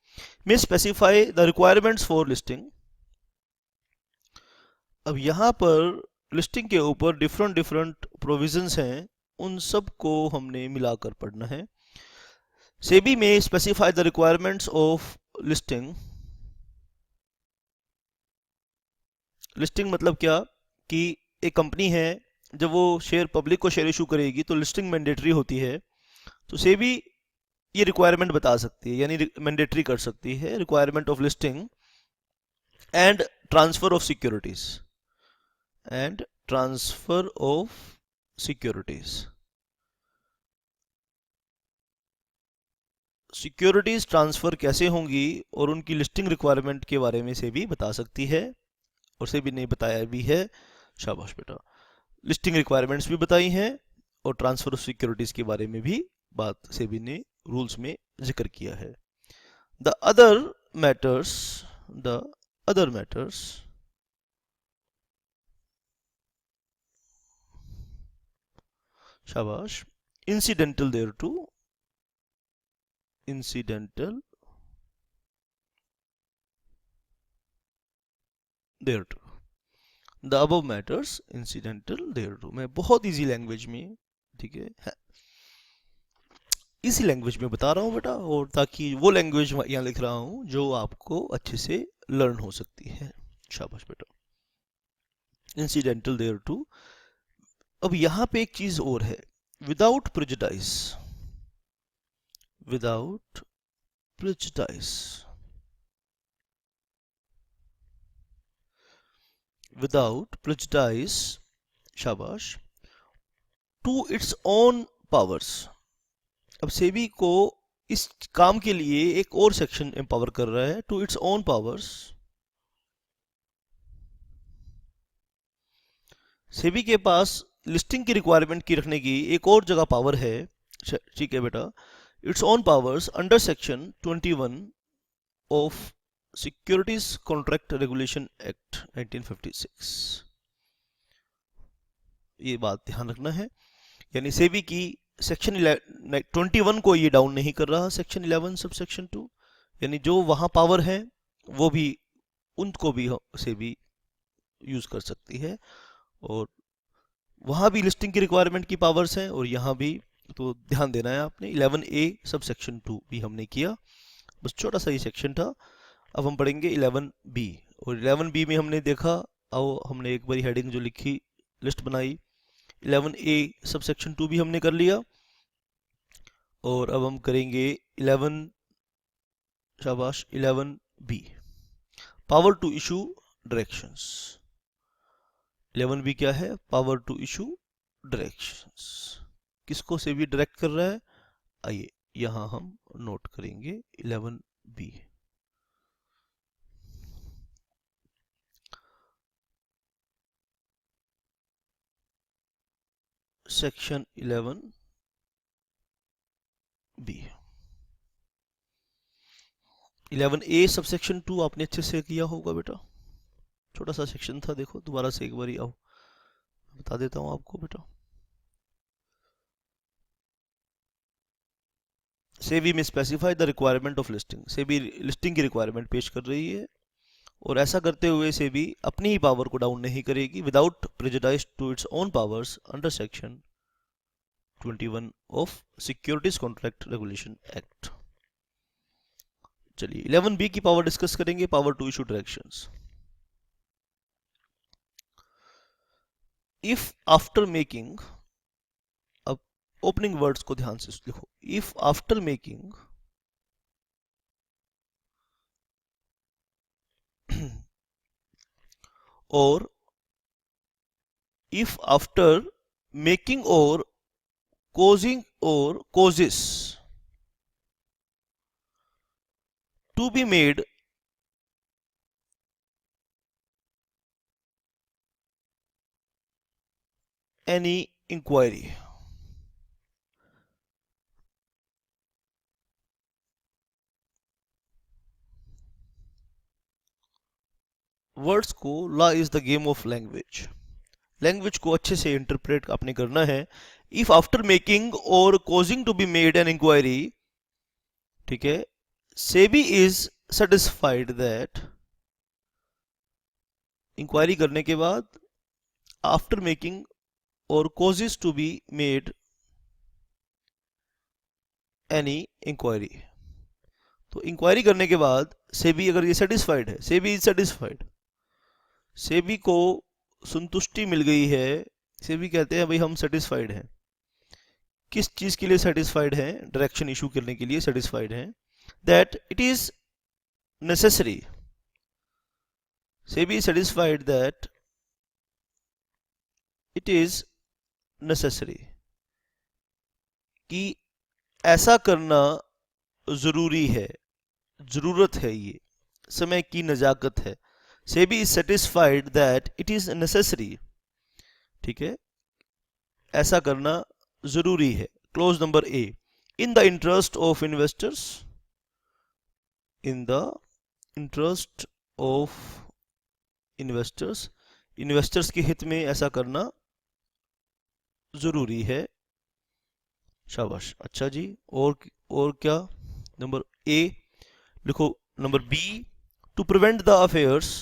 में specify the requirements for listing. अब यहाँ पर लिस्टिंग के ऊपर डिफरेंट प्रोविजंस हैं, उन सब को हमने मिलाकर पढ़ना है। सेबी में specify the requirements of listing. Listing मतलब क्या कि एक कंपनी है, जब वो शेयर पब्लिक को शेयर इशू करेगी तो लिस्टिंग मैंडेटरी होती है, तो सेबी ये रिक्वायरमेंट बता सकती है, यानी मैंडेटरी कर सकती है requirement of listing and transfer of securities, and transfer of securities. Securities transfer कैसे होंगी और उनकी लिस्टिंग रिक्वायरमेंट के बारे में सेबी बता सकती है, और सेबी ने बताया भी है। शाबाश बेटा, लिस्टिंग रिक्वायरमेंट्स भी बताई हैं और ट्रांसफर ऑफ सिक्योरिटीज के बारे में भी बात सेबी ने रूल्स में जिक्र किया है। द अदर मैटर्स शाबाश, incidental thereto, the above matters incidental thereto। मैं बहुत इजी लैंग्वेज में, ठीक है, इसी लैंग्वेज में बता रहा हूँ बेटा, और ताकि वो लैंग्वेज यहाँ लिख रहा हूँ जो आपको अच्छे से लर्न हो सकती है। शाबाश बेटा, incidental thereto। अब यहाँ पे एक चीज और है, without prejudice. Without prejudice, without prejudice, शाबाश, टू इट्स ओन पावर्स। अब सेबी को इस काम के लिए एक और सेक्शन एम्पावर कर रहा है, to its own powers. SEBI के पास लिस्टिंग की रिक्वायरमेंट की रखने की एक और जगह पावर है, ठीक है बेटा। It's own powers under section 21 of securities contract regulation act 1956। ये बात ध्यान रखना है, यानी सेबी की सेक्शन 21 को ये डाउन नहीं कर रहा, सेक्शन 11 सब सेक्शन 2, यानी जो वहां पावर है वो भी, उनको भी सेबी यूज कर सकती है, और वहां भी लिस्टिंग की रिक्वायरमेंट की पावर्स हैं और यहाँ भी, तो ध्यान देना है आपने। 11A सब सेक्शन 2 भी हमने किया, बस छोटा सा ही सेक्शन था। अब हम पढ़ेंगे 11B। और 11B में हमने देखा, आओ हमने एक बारी हेडिंग जो लिखी, लिस्ट बनाई। 11A सबसेक्शन 2 भी हमने कर लिया। और अब हम करेंगे 11, शाबाश, 11B, power to issue directions. 11B क्या है? Power to issue directions. किसको से भी डायरेक्ट कर रहा है? आइए यहां हम नोट करेंगे 11B। Section 11B। 11A subsection 2 आपने अच्छे से किया होगा बेटा, छोटा सा सेक्शन था, देखो दोबारा से एक बार आओ बता देता हूं आपको बेटा। सेबी में specify the requirement of listing, SEBI listing की रिक्वायरमेंट पेश कर रही है, और ऐसा करते हुए सेबी अपनी ही पावर को डाउन नहीं करेगी without prejudice to its own powers under section 21 of securities contract regulation act. चलिए 11B की पावर डिस्कस करेंगे, power to issue directions. If after making, अब ओपनिंग वर्ड्स को ध्यान से लिखो, इफ आफ्टर मेकिंग और if after making or causing or causes to be made any inquiry, words को, law is the game of language, language को अच्छे से इंटरप्रेट आपने करना है। If after making or causing to be made an inquiry, ठीक है, SEBI is satisfied that, inquiry करने के बाद, after making or causes to be made any inquiry, तो इंक्वायरी करने के बाद सेबी अगर ये सेटिस्फाइड है, सेबी इज सेटिस्फाइड, सेबी को संतुष्टि मिल गई है, सेबी कहते हैं भाई हम सेटिस्फाइड हैं। किस चीज के लिए सेटिस्फाइड हैं? डायरेक्शन इशू करने के लिए सेटिस्फाइड हैं। That it is necessary, SEBI satisfied that it is necessary, कि ऐसा करना जरूरी है, जरूरत है, ये समय की नजाकत है। SEBI is satisfied that it is necessary, ठीक है, ऐसा करना जरूरी है। Close number A, in the interest of investors, in the interest of investors, investors के हित में ऐसा करना जरूरी है। शाबाश, अच्छा जी। और क्या? नंबर ए लिखो। Number B, to prevent the affairs,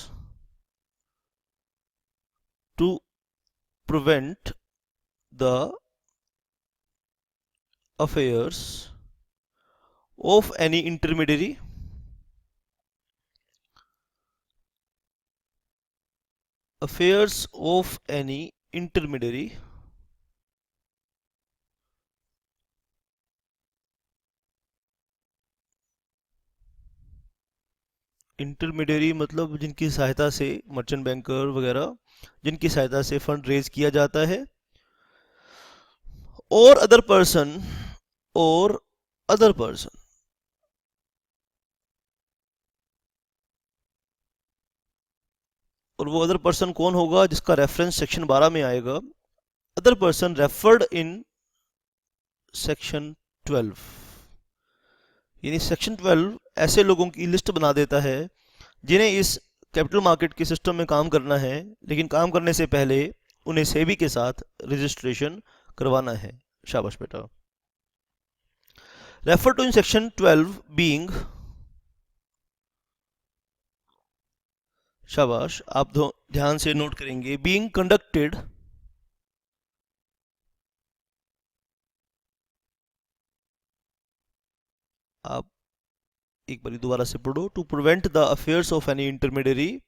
to prevent the affairs of any intermediary, affairs of any intermediary, intermediary मतलब जिनकी सहायता से, मर्चेंट बैंकर वगैरह, जिनकी सहायता से फंड रेज किया जाता है, और अदर पर्सन, और अदर पर्सन, और वो अदर पर्सन कौन होगा? जिसका रेफरेंस सेक्शन 12 में आएगा। Other person referred in section 12, यानी सेक्शन 12 ऐसे लोगों की लिस्ट बना देता है जिन्हें इस कैपिटल मार्केट के सिस्टम में काम करना है, लेकिन काम करने से पहले उन्हें सेबी के साथ रजिस्ट्रेशन करवाना है। शाबाश बेटा। Refer to in section 12 being, शाबाश, आप ध्यान से नोट करेंगे, बीइंग कंडक्टेड, आप एक बार दोबारा से पढ़ो। To prevent the affairs of any intermediary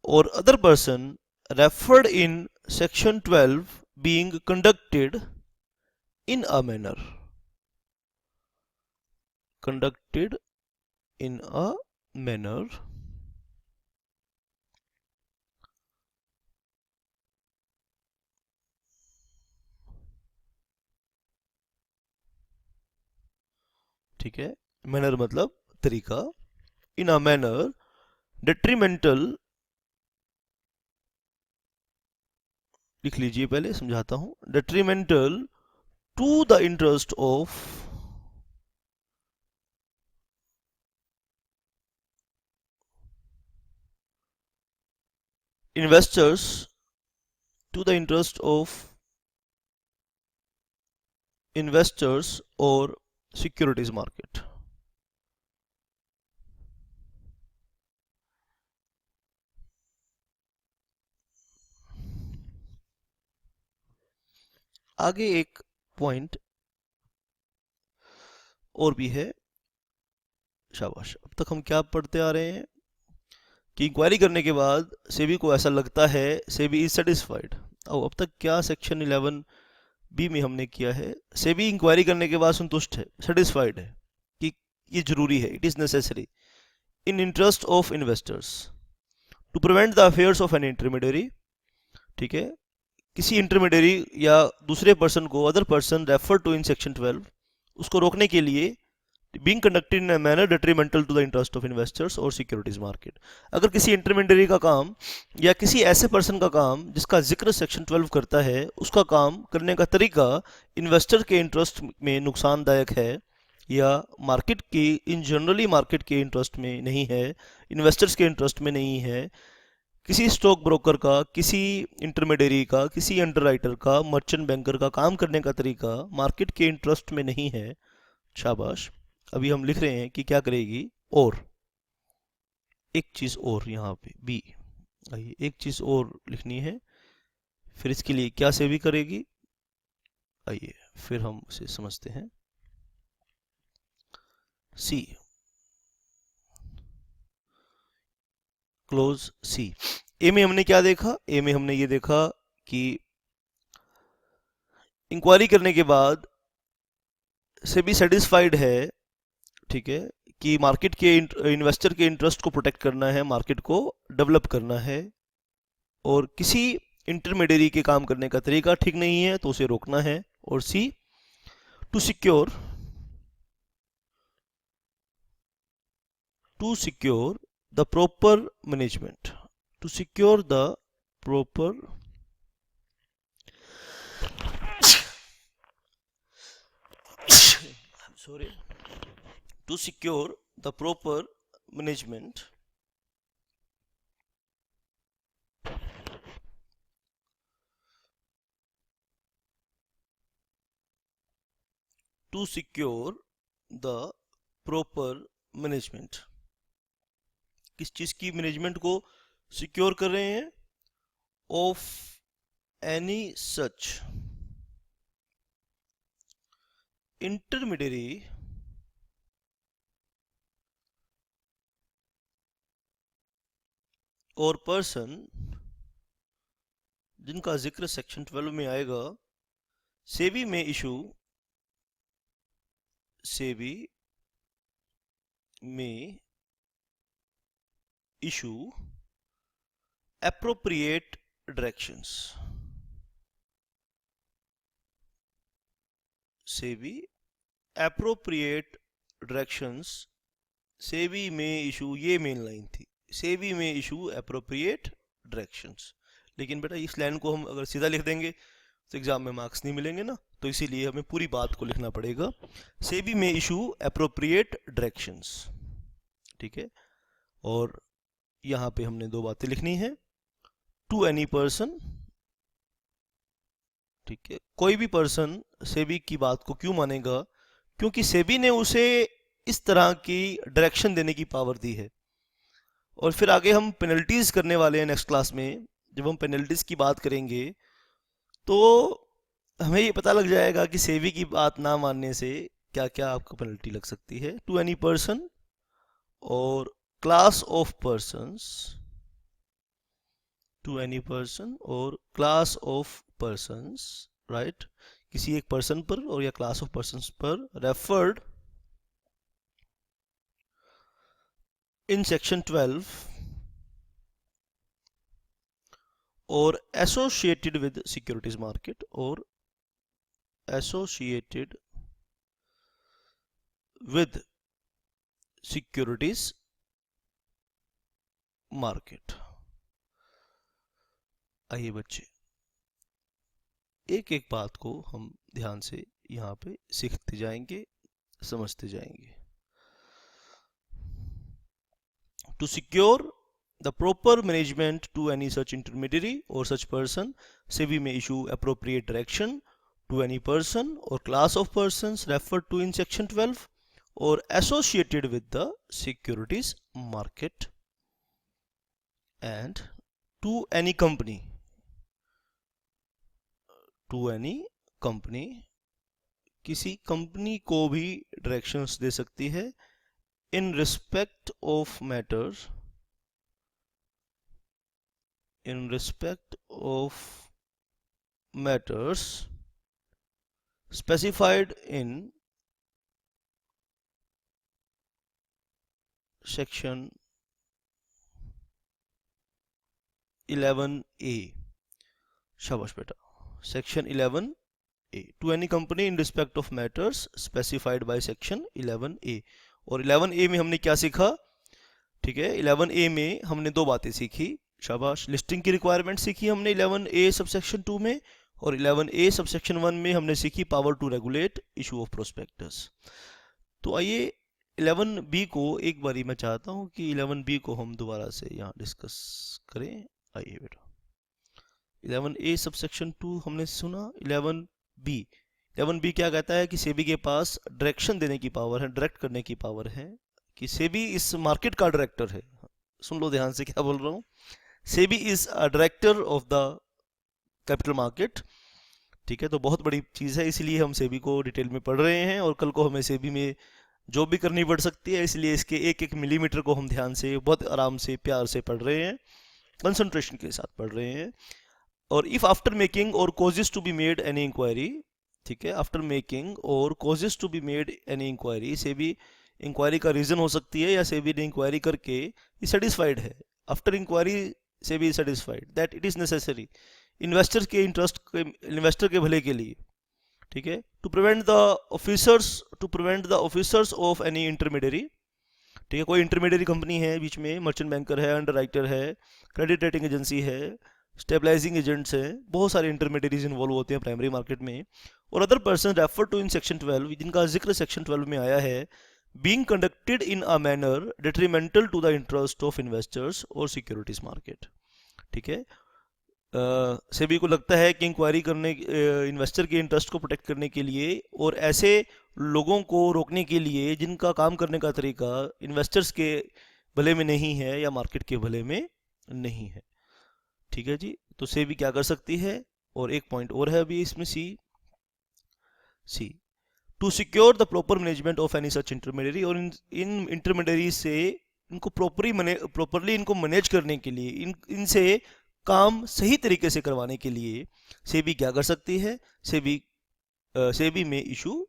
or other person referred in section 12 being conducted in a manner ठीक है, मैनर मतलब तरीका, इन अ मैनर डेट्रीमेंटल, लिख लीजिए, पहले समझाता हूं, detrimental to the interest of investors, to the interest of investors or securities market। आगे एक पॉइंट और भी है, शाबाश। अब तक हम क्या पढ़ते आ रहे हैं कि इंक्वायरी करने के बाद सेबी को ऐसा लगता है, सेबी इज सेटिस्फाइड। अब तक क्या सेक्शन 11 बी में हमने किया है, सेबी इंक्वायरी करने के बाद संतुष्ट है, सेटिस्फाइड है कि ये जरूरी है, it is necessary in interest of investors to prevent the affairs of an intermediary. ठीक है, किसी इंटरमीडियरी या दूसरे पर्सन को, other person refer to in section 12, उसको रोकने के लिए being conducted in a manner detrimental to the interest of investors और securities market। अगर किसी इंटरमीडियरी का काम या किसी ऐसे पर्सन का काम जिसका जिक्र सेक्शन 12 करता है, उसका काम करने का तरीका इन्वेस्टर के इंटरेस्ट में नुकसानदायक है या मार्केट की इन जनरली मार्केट के इंटरेस्ट में नहीं है, इन्वेस्टर्स के इंटरेस्ट में नहीं है, किसी स्टॉक ब्रोकर का, किसी इंटरमीडियरी का, किसी अंडरराइटर का, मर्चेंट बैंकर का काम करने का तरीका मार्केट के इंटरेस्ट में नहीं है, शाबाश। अभी हम लिख रहे हैं कि क्या करेगी, और एक चीज और यहाँ पे बी, आइए एक चीज और लिखनी है, फिर इसके लिए क्या सेबी करेगी, आइए फिर हम उसे समझते हैं। सी, क्लोज सी। ए में हमने क्या देखा, ए में हमने ये देखा कि इंक्वायरी करने के बाद सेबी सेटिस्फाइड है, ठीक है, कि मार्केट के इन्वेस्टर के इंटरेस्ट को प्रोटेक्ट करना है, मार्केट को डेवलप करना है, और किसी इंटरमीडियरी के काम करने का तरीका ठीक नहीं है तो उसे रोकना है। और c, to secure the proper management, to secure the proper sorry to secure the proper management किस चीज की मैनेजमेंट को सिक्योर कर रहे हैं, ऑफ एनी सच इंटरमीडियरी और पर्सन जिनका जिक्र सेक्शन 12 में आएगा, SEBI may issue appropriate directions, SEBI appropriate directions, SEBI may issue, ये मेन लाइन थी, SEBI may issue appropriate directions. लेकिन बेटा इस लाइन को हम अगर सीधा लिख देंगे तो एग्जाम में मार्क्स नहीं मिलेंगे ना, तो इसीलिए हमें पूरी बात को लिखना पड़ेगा, SEBI may issue appropriate directions. ठीक है, और यहाँ पे हमने दो बातें लिखनी है, टू एनी पर्सन, ठीक है, कोई भी पर्सन सेबी की बात को क्यों मानेगा, क्योंकि सेबी ने उसे इस तरह की डायरेक्शन देने की पावर दी है। और फिर आगे हम पेनल्टीज करने वाले हैं नेक्स्ट क्लास में, जब हम पेनल्टीज की बात करेंगे तो हमें ये पता लग जाएगा कि सेबी की बात ना मानने से क्या क्या आपको पेनल्टी लग सकती है। To any person or class of persons to any person or class of persons, right, किसी एक पर्सन पर और या क्लास ऑफ पर्सन्स पर रेफर्ड इन सेक्शन 12 और एसोसिएटेड विद सिक्योरिटीज मार्केट और एसोसिएटेड विद सिक्योरिटीज मार्केट। आइए बच्चे, एक एक बात को हम ध्यान से यहाँ पे सीखते जाएंगे, समझते जाएंगे। To secure the proper management to any such intermediary or such person, SEBI may issue appropriate direction to any person or class of persons referred to in section 12 or associated with the securities market, and to any company किसी company को भी directions दे सकती है in respect of matters specified in section 11A। शाबाश बेटा, section 11A to any company in respect of matters specified by section 11A। और 11A में हमने क्या सीखा? ठीक है, 11A में हमने दो बातें सीखी। शाबाश, लिस्टिंग की रिक्वायरमेंट सीखी हमने 11A सबसेक्शन 2 में, और 11A सबसेक्शन 1 में हमने सीखी power to regulate issue of prospectus. तो आइए 11B को एक बारी मैं चाहता हूं कि 11B को हम दोबारा से यहाँ डिस्कस करें। आइए बेटा, 11A सबसेक्शन 2 हमने सुना। 11B क्या कहता है कि सेबी के पास डायरेक्शन देने की पावर है, डायरेक्ट करने की पावर है, कि सेबी इस मार्केट का डायरेक्टर है। सुन लो ध्यान से क्या बोल रहा हूँ। SEBI is a director of the capital market. ठीक है, तो बहुत बड़ी चीज़ है, इसलिए हम सेबी को डिटेल में पढ़ रहे हैं और कल को हमें सेबी में जो भी करनी पड़ सकती है, इसलिए इसके एक एक मिलीमीटर को हम ध्यान से, बहुत आराम से, प्यार से पढ़ रहे हैं, कंसंट्रेशन के साथ पढ़ रहे हैं। और if after making or causes to be made any inquiry, ठीक है, after making or causes to be made any inquiry, SEBI inquiry का रीजन हो सकती है या सेबी ने इंक्वायरी करके सेटिस्फाइड है। After inquiry SEBI satisfied that it is necessary investor के इंटरेस्ट के, इन्वेस्टर के भले के लिए, ठीक है, to prevent the officers of any intermediary. ठीक है, कोई इंटरमीडियरी कंपनी है बीच में, मर्चेंट बैंकर है, अंडर राइटर है, क्रेडिट रेटिंग एजेंसी है, स्टेबलाइजिंग एजेंट्स हैं, बहुत सारे इंटरमीडियरीज इन्वॉल्व होते हैं प्राइमरी मार्केट में। और other person refer to in section 12, जिनका जिक्र सेक्शन 12 में आया है, being conducted in a manner detrimental to the interest of investors or securities market। ठीक है, सेबी को लगता है कि इंक्वायरी करने, इन्वेस्टर के इंटरेस्ट को प्रोटेक्ट करने के लिए और ऐसे लोगों को रोकने के लिए जिनका काम करने का तरीका इन्वेस्टर्स के भले में नहीं है या मार्केट के भले में नहीं है। ठीक है जी, तो सेबी क्या कर सकती है? और एक पॉइंट और है अभी इसमें, c to secure the proper management of any such intermediary, और इन इंटरमीडियरी से इनको प्रॉपरली इनको मैनेज करने के लिए, इनसे काम सही तरीके से करवाने के लिए सेबी क्या कर सकती है? सेबी में इशू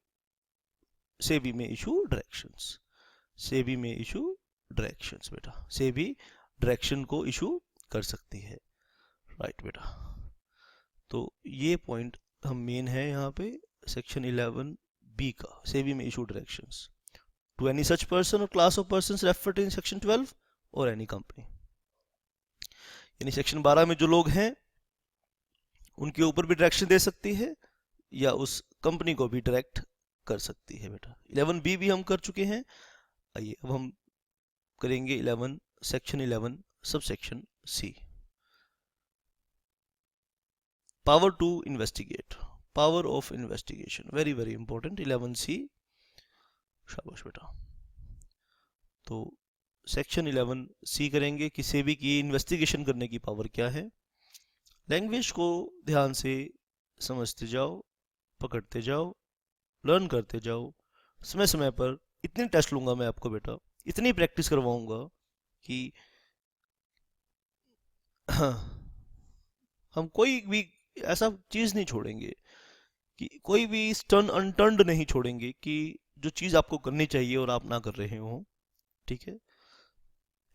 डायरेक्शंस बेटा, सेबी डायरेक्शन को इशू कर सकती है, राइट बेटा। तो ये पॉइंट हम मेन है यहाँ पे सेक्शन 11B का, SEBI may issue directions to any such person or class of persons referred in section 12 or any company. यानी सेक्शन 12 में जो लोग हैं उनके ऊपर भी डायरेक्शन दे सकती है या उस कंपनी को भी डायरेक्ट कर सकती है बेटा। 11B भी हम कर चुके हैं। आइए अब हम करेंगे सेक्शन 11 सब section C, power to investigate, power of investigation, very very important. 11C, शाबाश बेटा। तो सेक्शन 11C करेंगे कि सेबी की इन्वेस्टिगेशन करने की पावर क्या है। लैंग्वेज को ध्यान से समझते जाओ, पकड़ते जाओ, लर्न करते जाओ, समय समय पर इतने टेस्ट लूंगा मैं आपको बेटा इतनी प्रैक्टिस करवाऊंगा कि हम कोई भी ऐसा चीज़ नहीं छोड़ेंगे, कि कोई भी स्टर्न अनटर्न्ड नहीं छोड़ेंगे कि जो चीज़ आपको करनी चाहिए और आप ना कर रहे हो। ठीक है,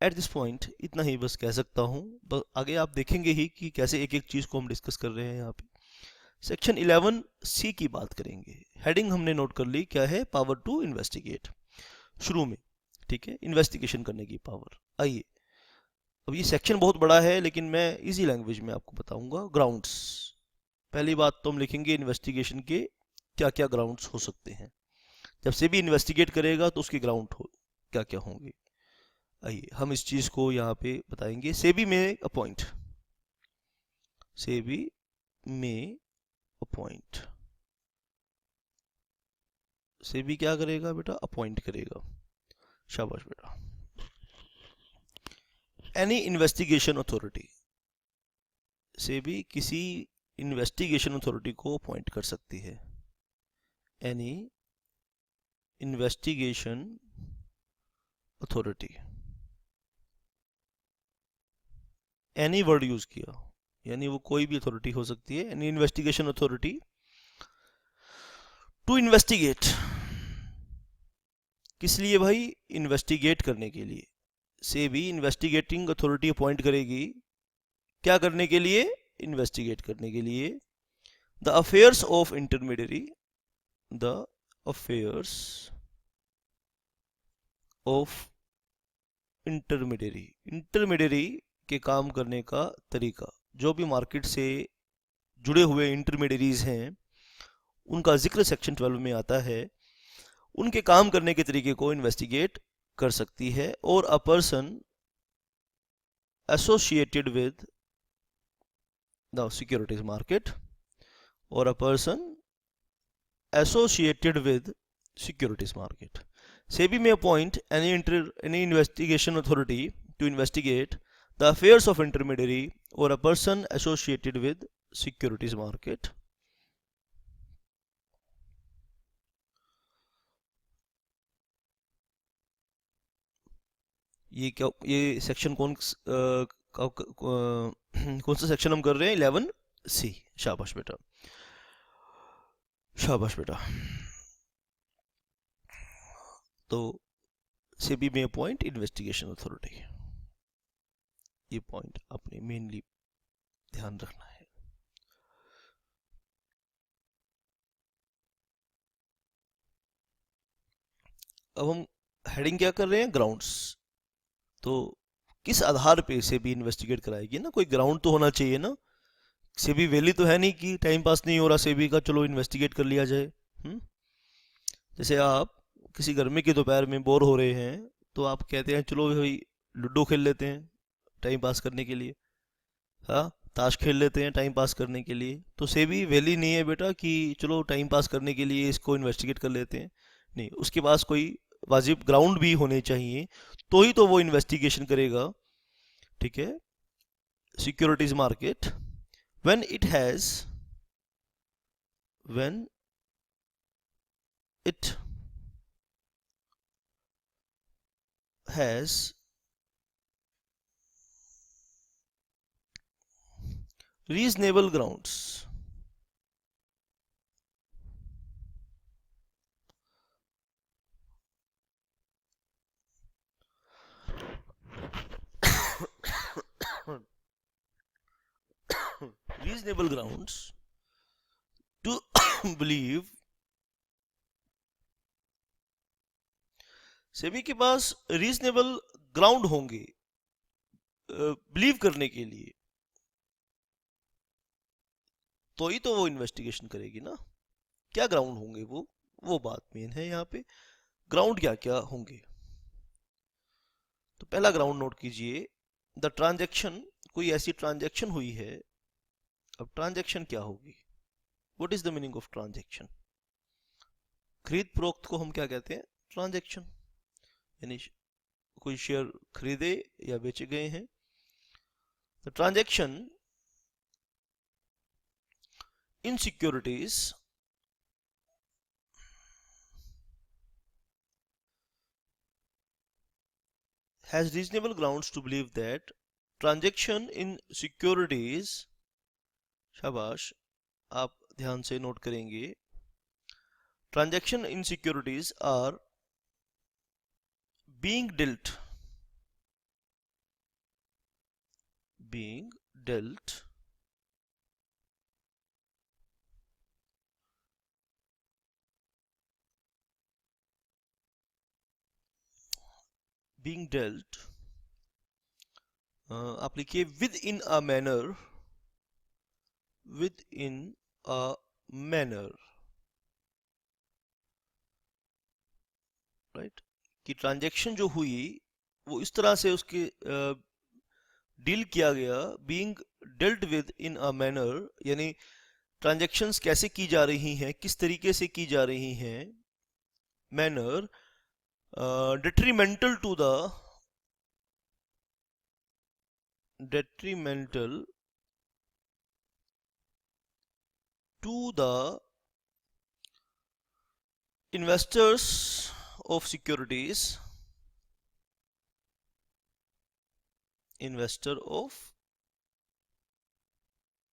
एट दिस पॉइंट इतना ही बस कह सकता हूँ। बस आगे आप देखेंगे ही कि कैसे एक एक चीज़ को हम डिस्कस कर रहे हैं यहाँ पे। सेक्शन 11 सी की बात करेंगे। हेडिंग हमने नोट कर ली, क्या है, पावर टू इन्वेस्टिगेट, शुरू में। ठीक है, इन्वेस्टिगेशन करने की पावर। आइए, अब ये सेक्शन बहुत बड़ा है लेकिन मैं इजी लैंग्वेज में आपको बताऊंगा। ग्राउंड्स, पहली बात तो हम लिखेंगे इन्वेस्टिगेशन के क्या क्या ग्राउंड्स हो सकते हैं। जब से भी इन्वेस्टिगेट करेगा तो उसके ग्राउंड हो क्या क्या होंगे। आइए हम इस चीज़ को यहाँ पे बताएंगे। सेबी में अपॉइंट, सेबी में अपॉइंट, सेबी क्या करेगा बेटा, अपॉइंट करेगा। शाबाश बेटा। एनी इन्वेस्टिगेशन अथॉरिटी, सेबी किसी इन्वेस्टिगेशन अथॉरिटी को अपॉइंट कर सकती है। Any investigation authority, any word use किया, यानी वो कोई भी अथॉरिटी हो सकती है। Any investigation authority to investigate, किस लिए भाई, इन्वेस्टिगेट करने के लिए। से भी इन्वेस्टिगेटिंग अथॉरिटी अपॉइंट करेगी, क्या करने के लिए, इन्वेस्टिगेट करने के लिए। The affairs of intermediary, the affairs of intermediary, intermediary के काम करने का तरीका। जो भी मार्केट से जुड़े हुए इंटरमीडियरीज हैं उनका जिक्र सेक्शन 12 में आता है। उनके काम करने के तरीके को इन्वेस्टिगेट कर सकती है। और a person associated with the securities market, और a person associated with securities market. SEBI में appoint any investigation authority to investigate the affairs of intermediary or a person associated with securities market. ये क्या, ये section कौन सा section हम कर रहे हैं, 11 सी। शाबाश बेटा, शाबाश बेटा। तो सेबी में अपॉइंट इन्वेस्टिगेशन अथॉरिटी, ये पॉइंट आपने मेनली ध्यान रखना है। अब हम हेडिंग क्या कर रहे हैं, ग्राउंड्स। तो किस आधार पे सेबी इन्वेस्टिगेट कराएगी ना, कोई ग्राउंड तो होना चाहिए ना। सेबी वैली तो है नहीं कि टाइम पास नहीं हो रहा सेबी का, चलो इन्वेस्टिगेट कर लिया जाए। जैसे आप किसी गर्मी के दोपहर में बोर हो रहे हैं तो आप कहते हैं चलो भाई लूडो खेल लेते हैं टाइम पास करने के लिए, हाँ, ताश खेल लेते हैं टाइम पास करने के लिए। तो सेबी वैली नहीं है बेटा कि चलो टाइम पास करने के लिए इसको इन्वेस्टिगेट कर लेते हैं। नहीं, उसके पास कोई वाजिब ग्राउंड भी होने चाहिए, तो ही तो वो इन्वेस्टिगेशन करेगा। ठीक है, securities market when it has, when it has reasonable grounds, reasonable grounds to believe, SEBI के पास रीजनेबल ग्राउंड होंगे बिलीव करने के लिए, तो ही तो वो इन्वेस्टिगेशन करेगी ना। क्या ग्राउंड होंगे वो बात मेन है यहाँ पे। ग्राउंड क्या क्या होंगे, तो पहला ग्राउंड नोट कीजिए, द ट्रांजैक्शन, कोई ऐसी ट्रांजैक्शन हुई है। अब ट्रांजैक्शन क्या होगी, what is the meaning of transaction. खरीद फरोख्त को हम क्या कहते हैं, ट्रांजैक्शन। यानी कोई शेयर खरीदे या बेचे गए हैं। The transaction in securities has reasonable grounds to believe that transaction in securities, शाबाश, आप ध्यान से नोट करेंगे, transaction in securities are being dealt आप लिखिए within a manner, राइट, कि ट्रांजैक्शन जो हुई वो इस तरह से उसके डील किया गया, being dealt with in a manner, यानी ट्रांजैक्शंस कैसे की जा रही हैं, किस तरीके से की जा रही हैं, manner detrimental to the investors of securities, investor of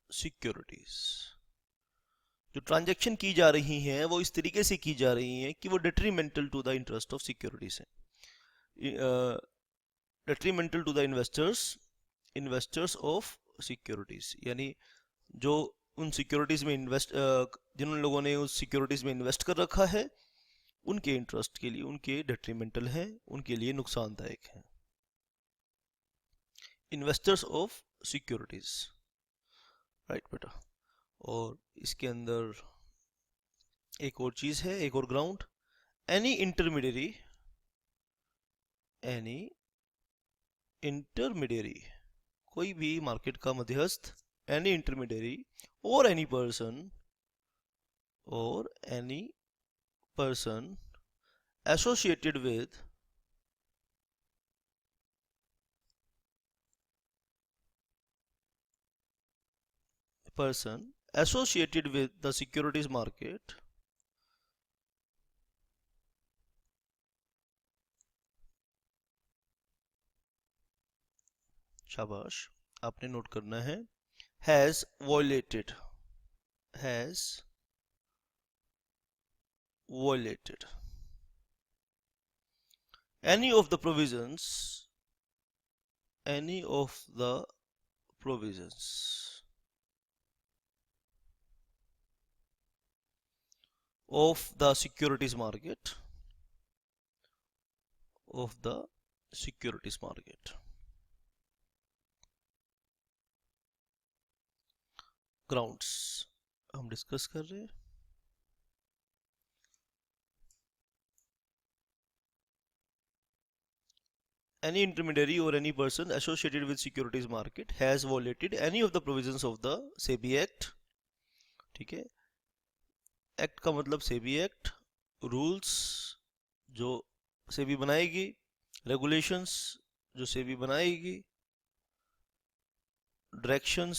securities, जो ट्रांजैक्शन की जा रही हैं वो इस तरीके से की जा रही हैं कि वो detrimental to the interest of securities है, detrimental to the investors of securities, यानी जो उन सिक्योरिटीज में जिन लोगों ने उस सिक्योरिटीज में इन्वेस्ट कर रखा है उनके इंटरेस्ट के लिए, उनके डेट्रीमेंटल हैं, उनके लिए नुकसानदायक हैं, इन्वेस्टर्स ऑफ सिक्योरिटीज, राइट बेटा। और इसके अंदर एक और चीज है, एक और ग्राउंड, एनी इंटरमीडियरी, कोई भी मार्केट का मध्यस्थ, any intermediary or any person associated with the securities market शाबाश, आपने नोट करना है, has violated any of the provisions of the securities market, grounds हम डिस्कस कर रहे हैं। Any intermediary or any person associated with securities market has violated any of the provisions of the SEBI Act, ठीक है, act का मतलब SEBI Act, rules जो SEBI बनाएगी, रेगुलेशंस जो SEBI बनाएगी, डायरेक्शंस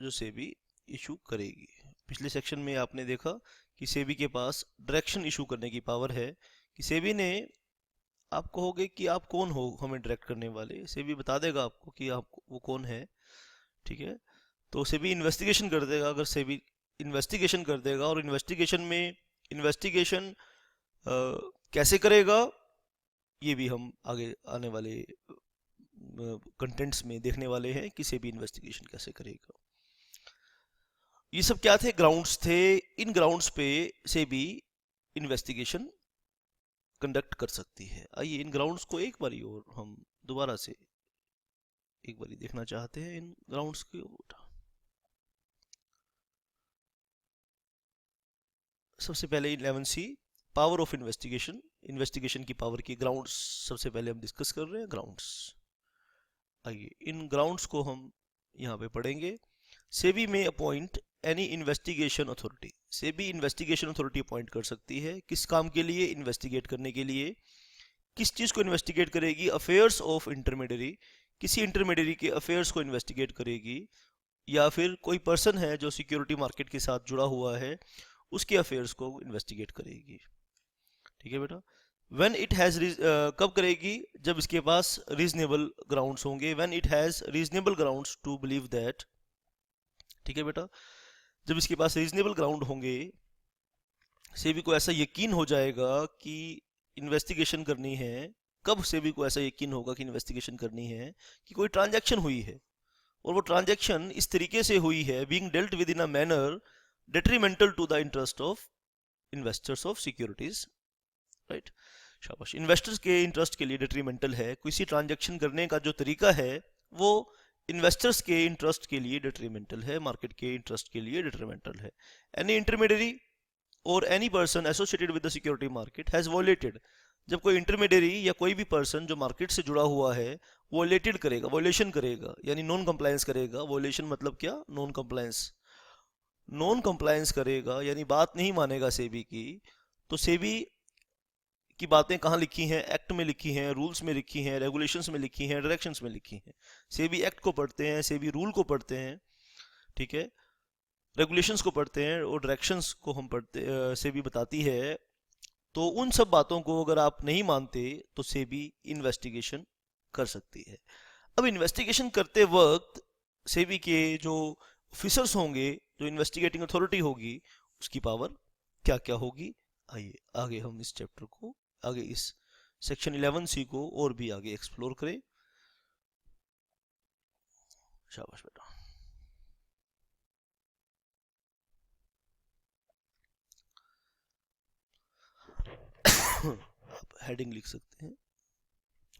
जो SEBI इशू करेगी। पिछले सेक्शन में आपने देखा कि सेबी के पास डायरेक्शन इशू करने की पावर है, कि सेबी ने, आप कहोगे कि आप कौन हो हमें डायरेक्ट करने वाले, सेबी बता देगा आपको कि आप वो कौन है, ठीक है। तो सेबी इन्वेस्टिगेशन कर देगा, अगर सेबी इन्वेस्टिगेशन कर देगा, और इन्वेस्टिगेशन कैसे करेगा ये भी हम आगे आने वाले कंटेंट्स में देखने वाले हैं कि सेबी इन्वेस्टिगेशन कैसे करेगा। ये सब क्या थे, ग्राउंड्स थे, इन ग्राउंड्स पे सेबी इन्वेस्टिगेशन कंडक्ट कर सकती है। आइए इन ग्राउंड्स को एक बारी और हम दोबारा से एक बारी देखना चाहते हैं, इन ग्राउंड्स के। सबसे पहले 11C, power of investigation, investigation की पावर की ग्राउंड्स सबसे पहले हम डिस्कस कर रहे हैं, ग्राउंड्स। आइए इन ग्राउंड्स को हम यहाँ पे पढ़ेंगे। सेबी में appoint any investigation authority, SEBI investigation authority appoint कर सकती है, किस काम के लिए, इन्वेस्टिगेट करने के लिए। किस चीज़ को इन्वेस्टिगेट करेगी, अफेयर्स ऑफ इंटरमीडियरी, किसी इंटरमीडियरी के अफेयर्स को इन्वेस्टिगेट करेगी, या फिर कोई पर्सन है जो सिक्योरिटी मार्केट के साथ जुड़ा हुआ है उसके अफेयर्स को इन्वेस्टिगेट करेगी, ठीक है बेटा। व्हेन इट हैज़ कब करेगी, जब इसके पास रीजनेबल ग्राउंड्स होंगे, when it has reasonable grounds to believe that, ठीक है बेटा, जब इसके पास रीजनेबल ग्राउंड होंगे, सेबी को ऐसा यकीन हो जाएगा कि इन्वेस्टिगेशन करनी है। कब सेबी को ऐसा यकीन होगा कि इन्वेस्टिगेशन करनी है, कि कोई ट्रांजैक्शन हुई है और वो ट्रांजैक्शन इस तरीके से हुई है, being dealt with in a manner detrimental to the interest of investors of securities, right. शाबाश। इन्वेस्टर्स के इंटरेस्ट के लिए डेट्रीमेंटल है, किसी ट्रांजैक्शन करने का जो तरीका है वो इन्वेस्टर्स के इंटरेस्ट के लिए डेट्रीमेंटल है, मार्केट के इंटरेस्ट के लिए डेट्रीमेंटल है। एनी इंटरमीडियरी और any person associated with the security market has violated, जब कोई इंटरमीडियरी या कोई भी पर्सन जो मार्केट से जुड़ा हुआ है वॉयलेटेड करेगा, वॉयलेशन करेगा, यानी नॉन कंप्लायंस करेगा। वॉयलेशन मतलब क्या? Non compliance. नॉन कंप्लायंस करेगा यानी बात नहीं मानेगा सेबी की, तो सेबी की बातें कहाँ लिखी हैं? एक्ट में लिखी हैं, रूल्स में लिखी हैं, रेगुलेशंस में लिखी हैं, डायरेक्शंस में लिखी हैं। सेबी एक्ट को पढ़ते हैं, सेबी रूल को पढ़ते हैं, ठीक है, रेगुलेशंस को पढ़ते हैं और डायरेक्शंस को हम पढ़ते सेबी बताती है। तो उन सब बातों को अगर आप नहीं मानते तो सेबी इन्वेस्टिगेशन कर सकती है। अब इन्वेस्टिगेशन करते वक्त सेबी के जो ऑफिसर्स होंगे, जो इन्वेस्टिगेटिंग अथॉरिटी होगी, उसकी पावर क्या क्या होगी, आइए आगे हम इस चैप्टर को, आगे इस सेक्शन 11C को और भी आगे एक्सप्लोर करें। शाबाश बेटा। आप हेडिंग लिख सकते हैं,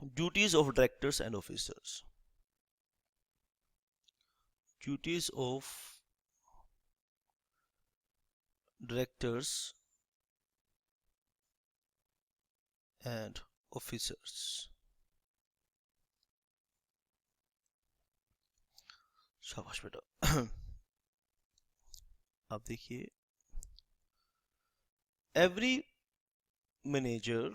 duties of directors and officers. Duties of directors and officers. शाबाश बेटा। आप देखिए, एवरी मैनेजर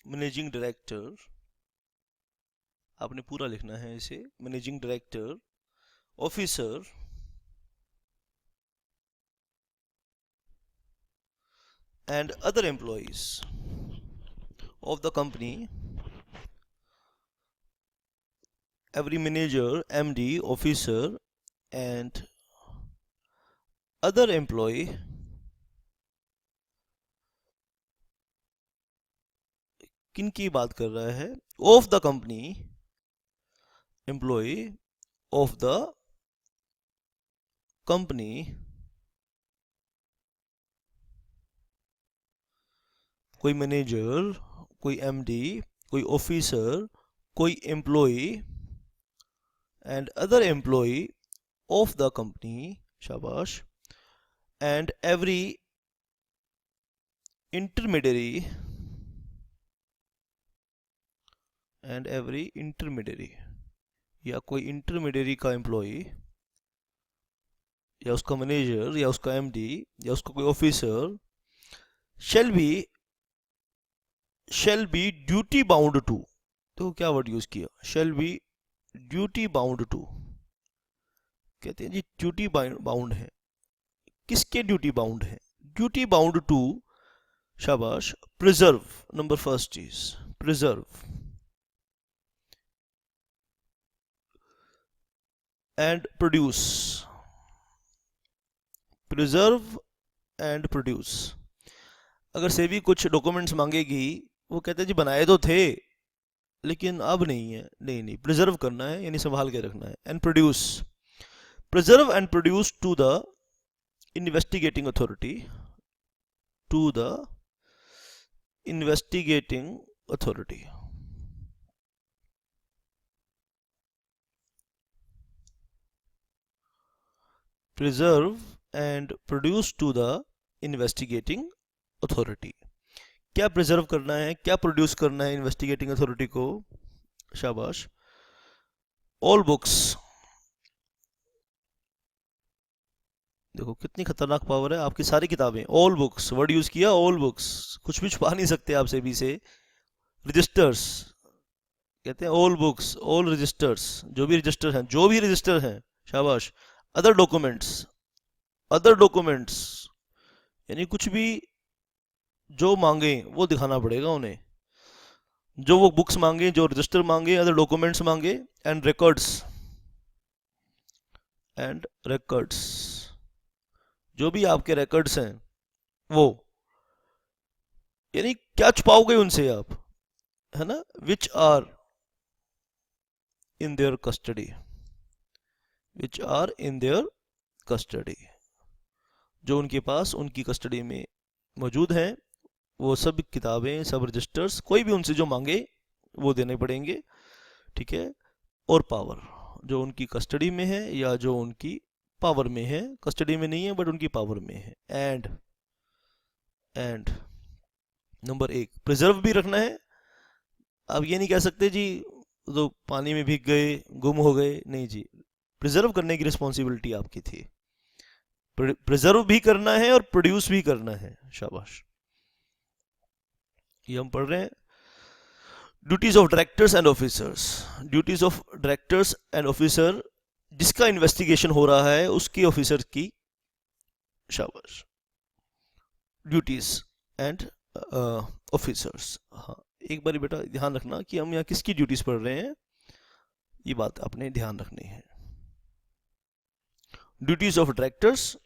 मैनेजिंग डायरेक्टर, आपने पूरा लिखना है इसे, managing director, officer and other employees of the company, every manager, MD, officer and other employee किन की बात कर रहा है? of the company, employee of the company, कोई मैनेजर, कोई एमडी, कोई ऑफिसर, कोई employee and other employee of the company, शाबाश, एंड एवरी इंटरमीडियरी या कोई इंटरमीडियरी का एम्प्लॉई या उसका मैनेजर या उसका एमडी या उसका कोई officer shall be duty bound to, तो क्या वर्ड यूज किया? shall be duty bound to, कहते हैं जी ड्यूटी बाउंड है। किसके ड्यूटी बाउंड है? ड्यूटी बाउंड टू, शाबाश, preserve, number first is preserve and produce, preserve and produce. अगर सेबी कुछ डॉक्यूमेंट्स मांगेगी, वो कहते हैं जी बनाए तो थे लेकिन अब नहीं है, नहीं प्रिजर्व करना है यानी संभाल के रखना है। And produce, preserve and produce to the investigating authority, to the investigating authority. Preserve and produce to the investigating authority. क्या प्रिजर्व करना है, क्या प्रोड्यूस करना है इन्वेस्टिगेटिंग अथॉरिटी को? शाबाश, ऑल बुक्स। देखो कितनी खतरनाक पावर है, आपकी सारी किताबें, ऑल बुक्स, वर्ड यूज किया, ऑल बुक्स, कुछ भी छुपा नहीं सकते आप सेबी से। रजिस्टर्स, कहते हैं ऑल बुक्स, ऑल रजिस्टर्स, जो भी रजिस्टर हैं, शाबाश। अदर डॉक्यूमेंट्स, अदर डॉक्यूमेंट्स यानी कुछ भी जो मांगे वो दिखाना पड़ेगा उन्हें, जो वो बुक्स मांगे, जो रजिस्टर मांगे, अदर डॉक्यूमेंट्स मांगे, एंड रिकॉर्ड्स जो भी आपके रिकॉर्ड्स हैं वो, यानी क्या छुपाओगे उनसे आप, है ना, which are in their custody, which are in their custody, जो उनके पास उनकी कस्टडी में मौजूद हैं, वो सब किताबें, सब रजिस्टर्स, कोई भी उनसे जो मांगे वो देने पड़ेंगे, ठीक है। और पावर, जो उनकी कस्टडी में है या जो उनकी पावर में है, कस्टडी में नहीं है बट उनकी पावर में है। एंड नंबर 1, प्रिजर्व भी रखना है। अब ये नहीं कह सकते जी तो पानी में भीग गए, गुम हो गए, नहीं जी, प्रिजर्व करने की रिस्पॉन्सिबिलिटी आपकी थी, प्रिजर्व भी करना है और प्रोड्यूस भी करना है, शाबाश। ये हम पढ़ रहे हैं, duties of directors and officers, duties of directors and officer, जिसका इन्वेस्टिगेशन हो रहा है उसकी ऑफिसर की, शाबाश, ड्यूटीज एंड ऑफिसर्स। हाँ, एक बार बेटा ध्यान रखना कि हम यहाँ किसकी ड्यूटीज पढ़ रहे हैं, ये बात आपने ध्यान रखनी है। Duties of directors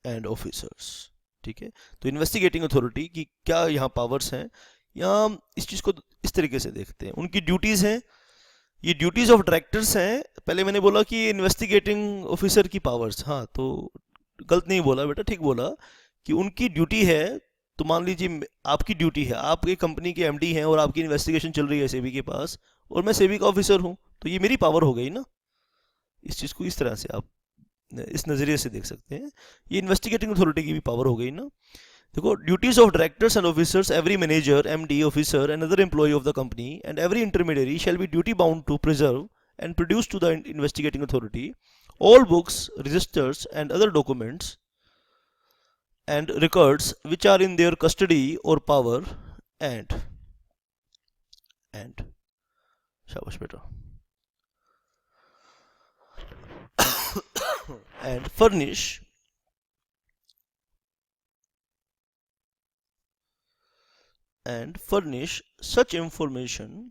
and officers, ठीक है। तो इन्वेस्टिगेटिंग अथॉरिटी की क्या यहाँ पावर्स हैं, यहाँ इस चीज़ को इस तरीके से देखते हैं, उनकी ड्यूटीज़ हैं, ये ड्यूटीज़ ऑफ डायरेक्टर्स हैं। पहले मैंने बोला कि इन्वेस्टिगेटिंग ऑफिसर की पावर्स, हाँ तो गलत नहीं बोला बेटा, ठीक बोला कि उनकी ड्यूटी है। तो मान लीजिए आपकी ड्यूटी है, आप एक कंपनी के एमडी हैं और आपकी इन्वेस्टिगेशन चल रही है सेबी के पास, और मैं सेबी का ऑफिसर हूँ, तो ये मेरी पावर हो गई ना। इस चीज़ को इस तरह से आप इस नज़रिए से देख सकते हैं, ये इन्वेस्टिगेटिंग अथॉरिटी की भी पावर हो गई ना। देखो, duties of directors and officers, every manager, MD, officer and other employ of the company and every intermediary shall be duty bound to preserve and produce to the investigating authority all books, registers and other documents and records which are in their custody or power, and शाबाश बेटा, and furnish such information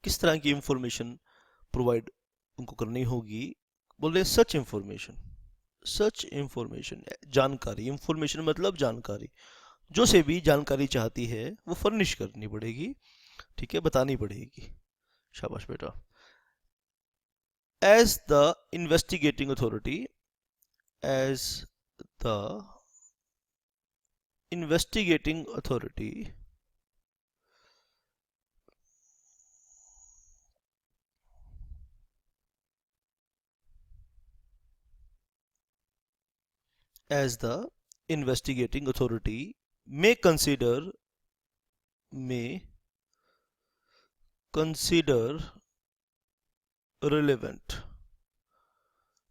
किस तरह की information provide उनको करनी होगी, बोल रहे सच इंफॉर्मेशन, जानकारी, इंफॉर्मेशन मतलब जानकारी, जो से भी जानकारी चाहती है वो फर्निश करनी पड़ेगी, ठीक है, बतानी पड़ेगी, शाबाश बेटा। As the investigating authority, as the investigating authority may consider relevant,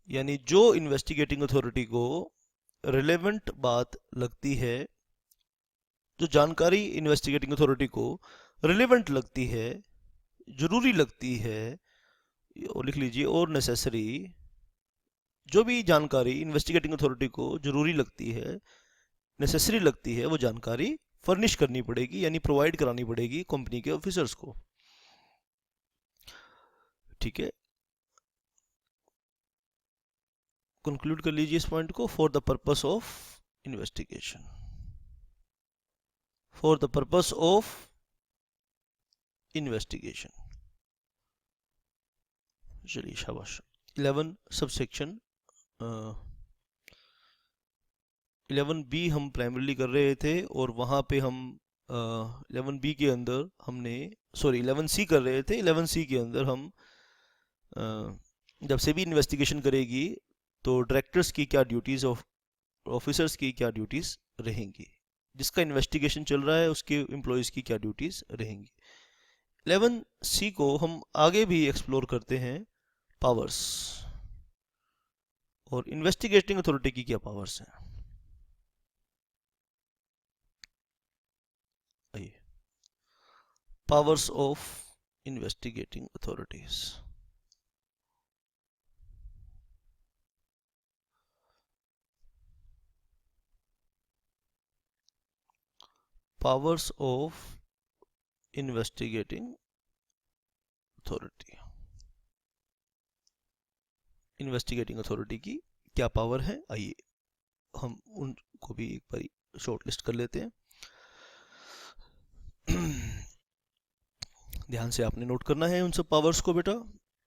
यानी जो इन्वेस्टिगेटिंग अथॉरिटी को रिलेवेंट बात लगती है, जो जानकारी इन्वेस्टिगेटिंग अथॉरिटी को रिलेवेंट लगती है, जरूरी लगती है, और लिख लीजिए, और नेसेसरी, जो भी जानकारी इन्वेस्टिगेटिंग अथॉरिटी को जरूरी लगती है, नेसेसरी लगती है, वो जानकारी फर्निश करनी पड़ेगी, यानी प्रोवाइड करानी पड़ेगी कंपनी के ऑफिसर्स को, ठीक है। कंक्लूड कर लीजिए इस पॉइंट को, for the purpose of investigation, for the purpose of investigation, चलिए शाबाश। 11 सबसेक्शन 11B हम प्राइमरीली कर रहे थे, और वहाँ पे हम 11B के अंदर हमने 11C कर रहे थे। 11C के अंदर हम जब से भी इन्वेस्टिगेशन करेगी तो डायरेक्टर्स की क्या ड्यूटीज़, ऑफिसर्स की क्या ड्यूटीज़ रहेंगी, जिसका इन्वेस्टिगेशन चल रहा है उसके एम्प्लॉयज़ की क्या ड्यूटीज़ रहेंगी। 11C को हम आगे भी एक्सप्लोर करते हैं, पावर्स, और इन्वेस्टिगेटिंग अथॉरिटी की क्या पावर्स हैं। powers of investigating authorities. Powers of investigating authority. Investigating authority की क्या पावर है, आइए हम उनको भी एक बार शॉर्ट लिस्ट कर लेते हैं। ध्यान से आपने नोट करना है उन सब पावर्स को बेटा।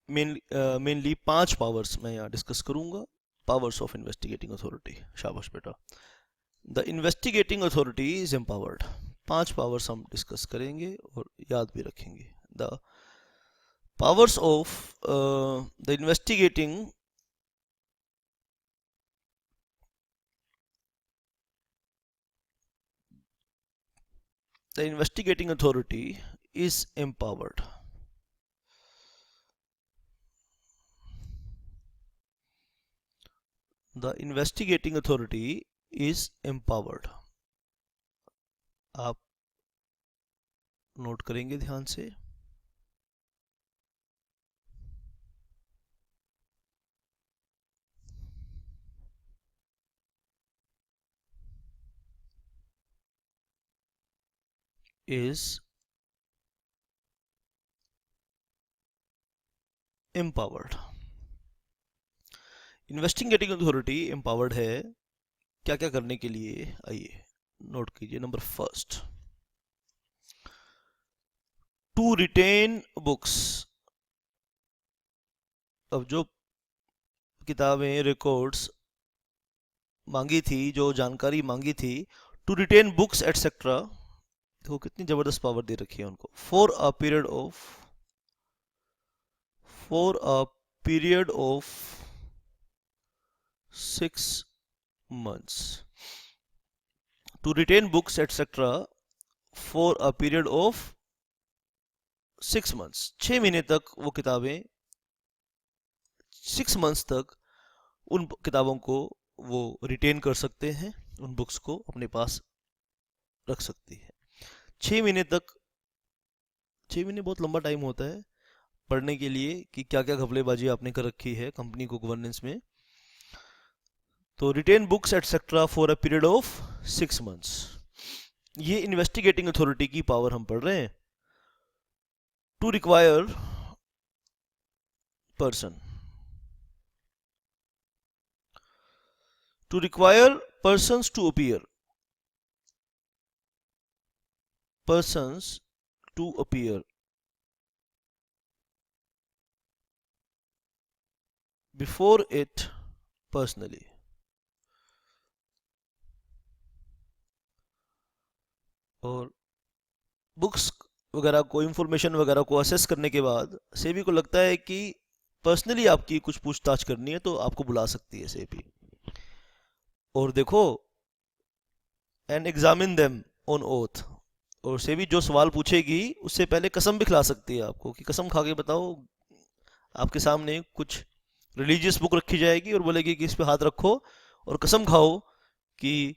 मेनली 5 पावर्स मैं यहाँ डिस्कस करूंगा। पावर्स ऑफ इन्वेस्टिगेटिंग अथॉरिटी, शाबाश बेटा। The investigating authority is empowered. 5 powers हम डिस्कस करेंगे और याद भी रखेंगे। The powers of the investigating authority is empowered. The investigating authority is empowered. आप नोट करेंगे ध्यान से। is empowered. Investigating authority empowered है क्या क्या करने के लिए, आइए नोट कीजिए। Number first, to retain books. अब जो किताबें, रिकॉर्ड्स मांगी थी, जो जानकारी मांगी थी, टू रिटेन बुक्स एटसेट्रा, देखो कितनी जबरदस्त पावर दे रखी है उनको। For a period of 6 months. To retain books etc. for a period of 6 months. 6 महीने तक वो किताबें, 6 months तक उन किताबों को वो रिटेन कर सकते हैं, उन बुक्स को अपने पास रख सकती है। 6 महीने तक, 6 महीने बहुत लंबा टाइम होता है पढ़ने के लिए कि क्या क्या घपलेबाजी आपने कर रखी है कंपनी को गवर्नेंस में। तो retain books etcetera for a period of 6 months, ये इन्वेस्टिगेटिंग अथॉरिटी की पावर हम पढ़ रहे हैं। To require person, to require persons to appear, persons to appear before it personally. और बुक्स वगैरह को, इंफॉर्मेशन वगैरह को असेस करने के बाद सेबी को लगता है कि पर्सनली आपकी कुछ पूछताछ करनी है तो आपको बुला सकती है सेबी। और देखो, and examine them on oath, और सेबी जो सवाल पूछेगी उससे पहले कसम भी खिला सकती है आपको कि कसम खा के बताओ। आपके सामने कुछ रिलीजियस बुक रखी जाएगी और बोलेगी कि इस पे हाथ रखो और कसम खाओ कि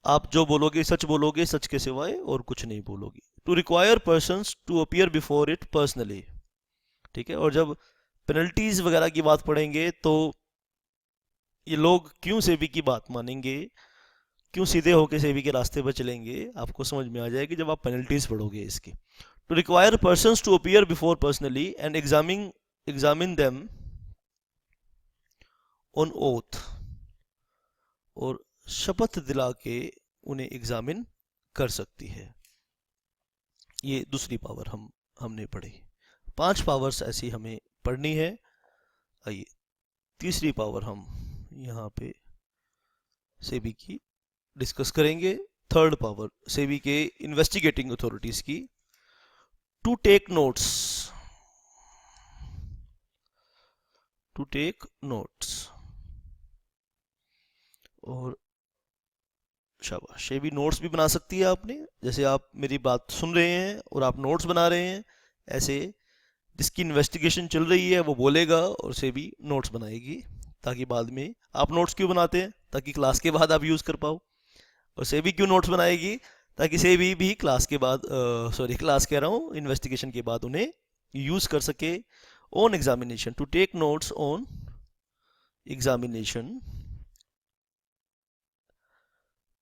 आप जो बोलोगे सच बोलोगे, सच के सिवाय और कुछ नहीं बोलोगी। To require persons to appear before it personally, ठीक है। और जब पेनल्टीज वगैरह की बात पढ़ेंगे तो ये लोग क्यों सेबी की बात मानेंगे, क्यों सीधे होके सेबी के रास्ते पर चलेंगे, आपको समझ में आ जाएगी जब आप पेनल्टीज पढ़ोगे इसकी। To require persons to appear before personally and examine them on oath, और शपथ दिला के उन्हें एग्जामिन कर सकती है। ये दूसरी पावर हमने पढ़ी। 5 पावर्स ऐसी हमें पढ़नी है। आइए तीसरी पावर हम यहाँ पे सेबी की डिस्कस करेंगे। थर्ड पावर सेबी के इन्वेस्टिगेटिंग अथॉरिटीज की, to take notes, to take notes. और शाबाश, सेबी नोट्स भी बना सकती है आपने, जैसे आप मेरी बात सुन रहे हैं और आप नोट्स बना रहे हैं, ऐसे जिसकी इन्वेस्टिगेशन चल रही है वो बोलेगा और सेबी नोट्स बनाएगी, ताकि बाद में, आप नोट्स क्यों बनाते हैं, ताकि क्लास के बाद आप यूज़ कर पाओ। और सेबी क्यों नोट्स बनाएगी, ताकि सेबी भी क्लास के बाद क्लास कह रहा हूँ, इन्वेस्टिगेशन के बाद उन्हें यूज कर सके on examination, to take notes on examination.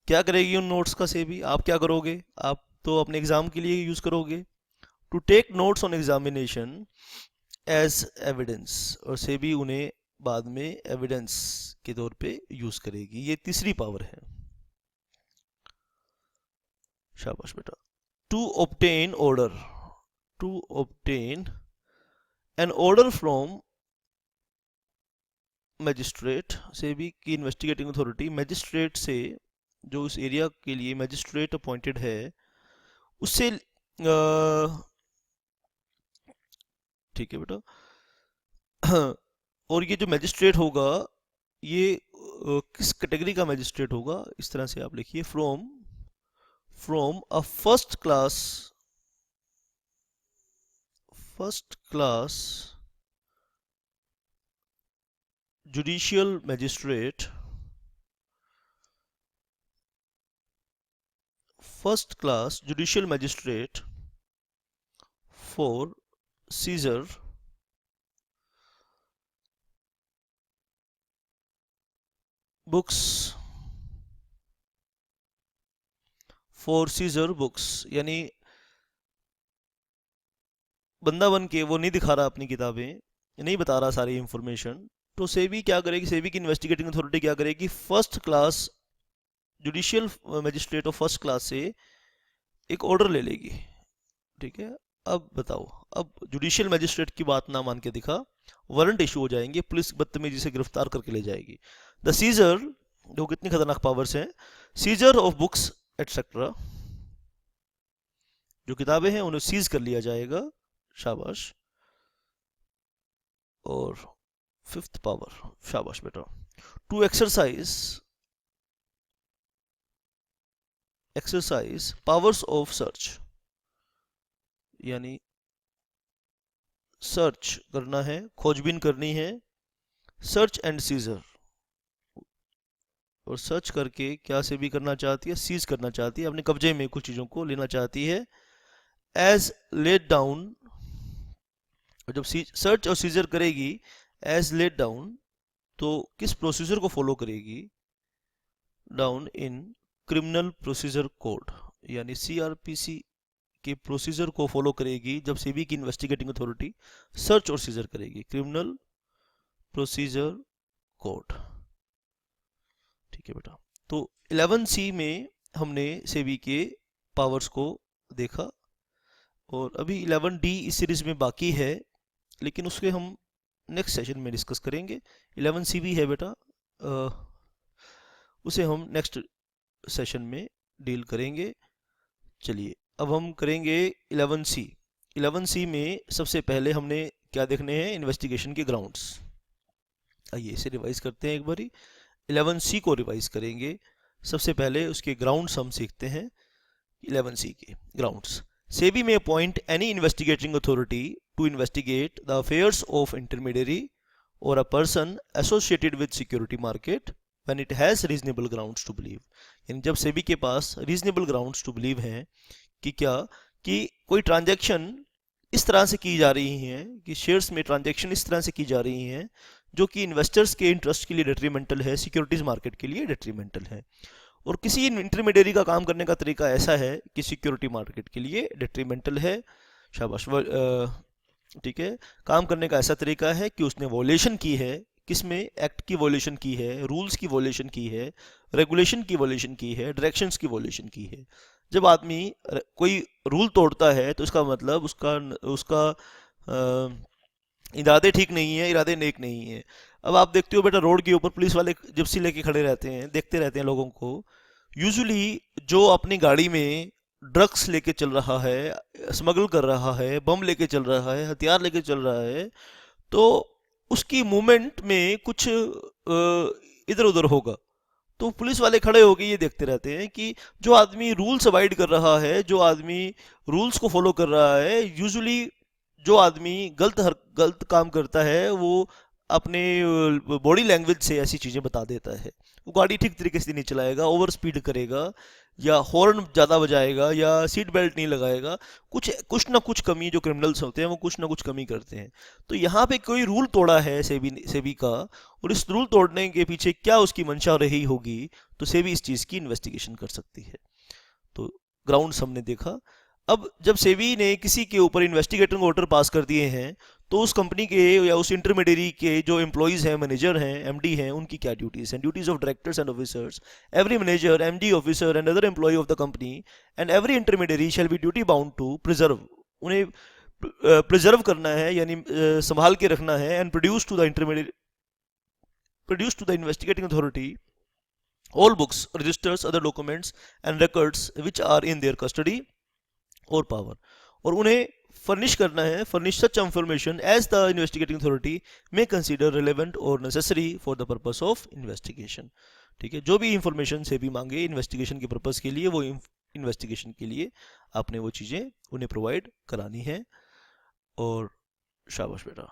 क्या करेगी उन नोट्स का सेबी? आप क्या करोगे? आप तो अपने एग्जाम के लिए यूज करोगे। To take notes on examination as evidence, और सेबी उन्हें बाद में एविडेंस के तौर पे यूज करेगी। ये तीसरी पावर है। शाबाश बेटा। To obtain order, to obtain an order from magistrate, SEBI की इन्वेस्टिगेटिंग अथॉरिटी मैजिस्ट्रेट से, जो उस एरिया के लिए मैजिस्ट्रेट अपॉइंटेड है, उससे ठीक है बेटा। और ये जो मैजिस्ट्रेट होगा, ये किस कैटेगरी का मैजिस्ट्रेट होगा? इस तरह से आप लिखिए, from a first class judicial magistrate, first class judicial magistrate for seizure books, for seizure books, यानी बंदा बन के वो नहीं दिखा रहा अपनी किताबें, नहीं बता रहा सारी इंफॉर्मेशन, तो सेबी क्या करेगी? सेबी की इन्वेस्टिगेटिंग अथॉरिटी क्या करेगी? First class judicial magistrate of first class से एक ऑर्डर ले लेगी। ठीक है, अब बताओ, अब जुडिशियल मैजिस्ट्रेट की बात ना मान के दिखा, वारंट इशू हो जाएंगे, पुलिस बदतमीजी से गिरफ्तार करके ले जाएगी। द सीजर, जो कितनी खतरनाक पावर्स हैं, सीजर ऑफ बुक्स एटसेट्रा, जो किताबें हैं उन्हें सीज कर लिया जाएगा। शाबाश। और फिफ्थ पावर, शाबाश बेटा, to exercise powers of search, यानी सर्च करना है, खोजबीन करनी है, सर्च एंड सीजर, और सर्च करके क्या से भी करना चाहती है? सीज करना चाहती है, अपने कब्जे में कुछ चीज़ों को लेना चाहती है। एज लेट डाउन, जब सर्च और सीजर करेगी एज लेट डाउन, तो किस प्रोसीजर को फॉलो करेगी? Down in criminal procedure code, यानी सीआरपीसी के प्रोसीजर को फॉलो करेगी जब सेबी की इन्वेस्टिगेटिंग अथॉरिटी सर्च और सीजर करेगी। Criminal procedure code. ठीक है बेटा, तो 11C में हमने सेबी के पावर्स को देखा, और अभी 11D इस सीरीज में बाकी है, लेकिन उसके हम नेक्स्ट सेशन में डिस्कस करेंगे। 11C भी है बेटा, उसे हम नेक्स्ट सेशन में डील करेंगे। चलिए अब हम करेंगे 11C। 11C में सबसे पहले हमने क्या देखने हैं? इन्वेस्टिगेशन के ग्राउंड्स। आइए इसे रिवाइज करते हैं एक बारी। 11C को रिवाइज करेंगे। सबसे पहले उसके ग्राउंड्स हम सीखते हैं। 11C के ग्राउंड्स, सेबी में appoint any investigating authority to investigate the affairs of intermediary or a person associated with security market when it has reasonable grounds to believe, यानी जब सेबी के पास रीजनेबल ग्राउंड्स टू बिलीव हैं कि क्या, कि कोई ट्रांजैक्शन इस तरह से की जा रही हैं, कि शेयर्स में ट्रांजैक्शन इस तरह से की जा रही हैं जो कि इन्वेस्टर्स के इंटरेस्ट के लिए डेट्रीमेंटल है, सिक्योरिटीज मार्केट के लिए डेट्रीमेंटल है, और किसी इंटरमीडियरी का काम करने का तरीका ऐसा है कि सिक्योरिटी मार्केट के लिए डेट्रीमेंटल है। शाबाश। ठीक है, काम करने का ऐसा तरीका है कि उसने वॉल्यूशन की है, किसमें? एक्ट की वॉल्यूशन की है, रूल्स की वॉल्यूशन की है, रेगुलेशन की वॉल्यूशन की है, डायरेक्शंस की वॉल्यूशन की है। जब आदमी कोई रूल तोड़ता है तो इसका मतलब उसका इरादे ठीक नहीं है, इरादे नेक नहीं है। अब आप देखते हो बेटा, रोड के ऊपर पुलिस वाले जिप्सी लेके खड़े रहते हैं, देखते रहते हैं लोगों को। यूजुअली जो अपनी गाड़ी में ड्रग्स लेके चल रहा है, स्मगल कर रहा है, बम लेके चल रहा है, हथियार लेके चल रहा है, तो उसकी मूवमेंट में कुछ इधर उधर होगा, तो पुलिस वाले खड़े होके ये देखते रहते हैं कि जो आदमी रूल्स अवॉइड कर रहा है, जो आदमी रूल्स को फॉलो कर रहा है, यूजुअली जो आदमी गलत काम करता है, वो अपने बॉडी लैंग्वेज से ऐसी चीज़ें बता देता है। वो गाड़ी ठीक तरीके से नहीं चलाएगा, ओवर स्पीड करेगा, या हॉर्न ज़्यादा बजाएगा, या सीट बेल्ट नहीं लगाएगा। कुछ ना कुछ कमी, जो क्रिमिनल्स होते हैं वो कुछ ना कुछ कमी करते हैं। तो यहाँ पे कोई रूल तोड़ा है सेबी का, और इस रूल तोड़ने के पीछे क्या उसकी मंशा रही होगी, तो सेबी इस चीज़ की इन्वेस्टिगेशन कर सकती है। तो ग्राउंड्स हमने देखा। अब जब सेबी ने किसी के ऊपर इन्वेस्टिगेटिंग ऑर्डर पास कर दिए हैं, तो उस कंपनी के या उस इंटरमीडियरी के जो एम्प्लॉइज हैं, मैनेजर हैं, एमडी हैं, उनकी क्या ड्यूटीज हैं। Duties of directors and officers, every manager, MD, officer and other employ of the company and every intermediary shall be duty bound to preserve, उन्हें प्रिजर्व करना है, यानी संभाल के रखना है, and produce to the investigating authority all books, registers, other documents and records which are in their custody or power, और उन्हें फर्निश करना है, furnish such information as the investigating authority may consider relevant or necessary for the purpose of investigation. ठीक है, जो भी information से भी मांगे इन्वेस्टिगेशन के पर्पस के लिए, वो इन्वेस्टिगेशन के लिए आपने वो चीज़ें उन्हें प्रोवाइड करानी है। और शाबाश बेटा।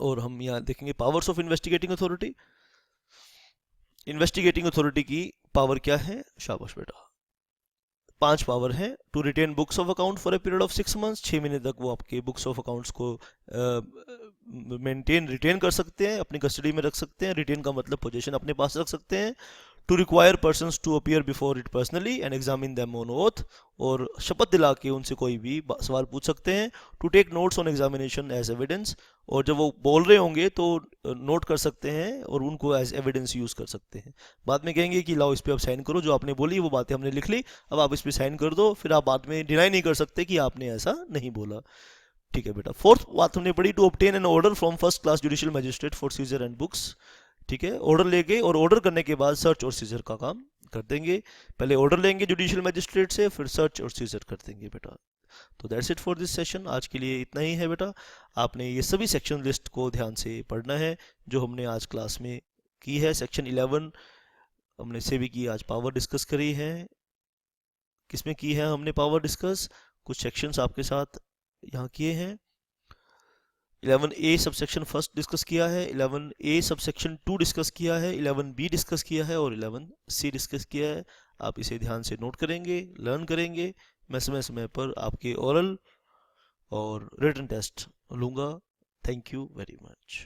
और हम यहाँ देखेंगे powers of investigating authority. Investigating authority की पावर क्या है? शाबाश बेटा, 5 पावर हैं। To retain books of account for a period of 6 months, 6 महीने तक वो आपके बुक्स ऑफ अकाउंट्स को रिटेन कर सकते हैं, अपनी कस्टडी में रख सकते हैं। रिटेन का मतलब पोजीशन अपने पास रख सकते हैं। To require persons to appear before it personally and examine them on oath, और शपथ दिला के उनसे कोई भी सवाल पूछ सकते हैं। To take notes on examination as evidence, और जब वो बोल रहे होंगे तो नोट कर सकते हैं और उनको एज एविडेंस यूज़ कर सकते हैं। बाद में कहेंगे कि लाओ इस पर आप साइन करो, जो आपने बोली वो बातें हमने लिख ली, अब आप इस पर साइन कर दो, फिर आप बाद में डिनाई नहीं कर सकते कि आपने ऐसा नहीं बोला। ठीक है बेटा। फोर्थ बात हमने पढ़ी, to obtain an order from first class judicial magistrate for seizure and books. ठीक है, ऑर्डर लेके, और ऑर्डर करने के बाद सर्च और सीजर का काम कर देंगे। पहले ऑर्डर लेंगे जुडिशियल मजिस्ट्रेट से, फिर सर्च और सीजर कर देंगे बेटा। तो that's it for this session. आज के लिए इतना ही है बेटा। आपने ये सभी सेक्शन लिस्ट को ध्यान से पढ़ना है जो हमने आज क्लास में की है। सेक्शन 11 हमने सेबी की आज पावर डिस्कस करी है। किसमें की है हमने पावर डिस्कस? कुछ सेक्शंस आपके साथ यहाँ किए हैं। 11A सबसेक्शन फर्स्ट डिस्कस किया है, 11A सबसेक्शन 2 डिस्कस किया है, 11B डिस्कस किया है, और 11C डिस्कस किया है। आप इसे ध्यान से नोट करेंगे, लर्न करेंगे। मैं समय समय पर आपके ओरल और रिटन टेस्ट लूँगा। Thank you very much.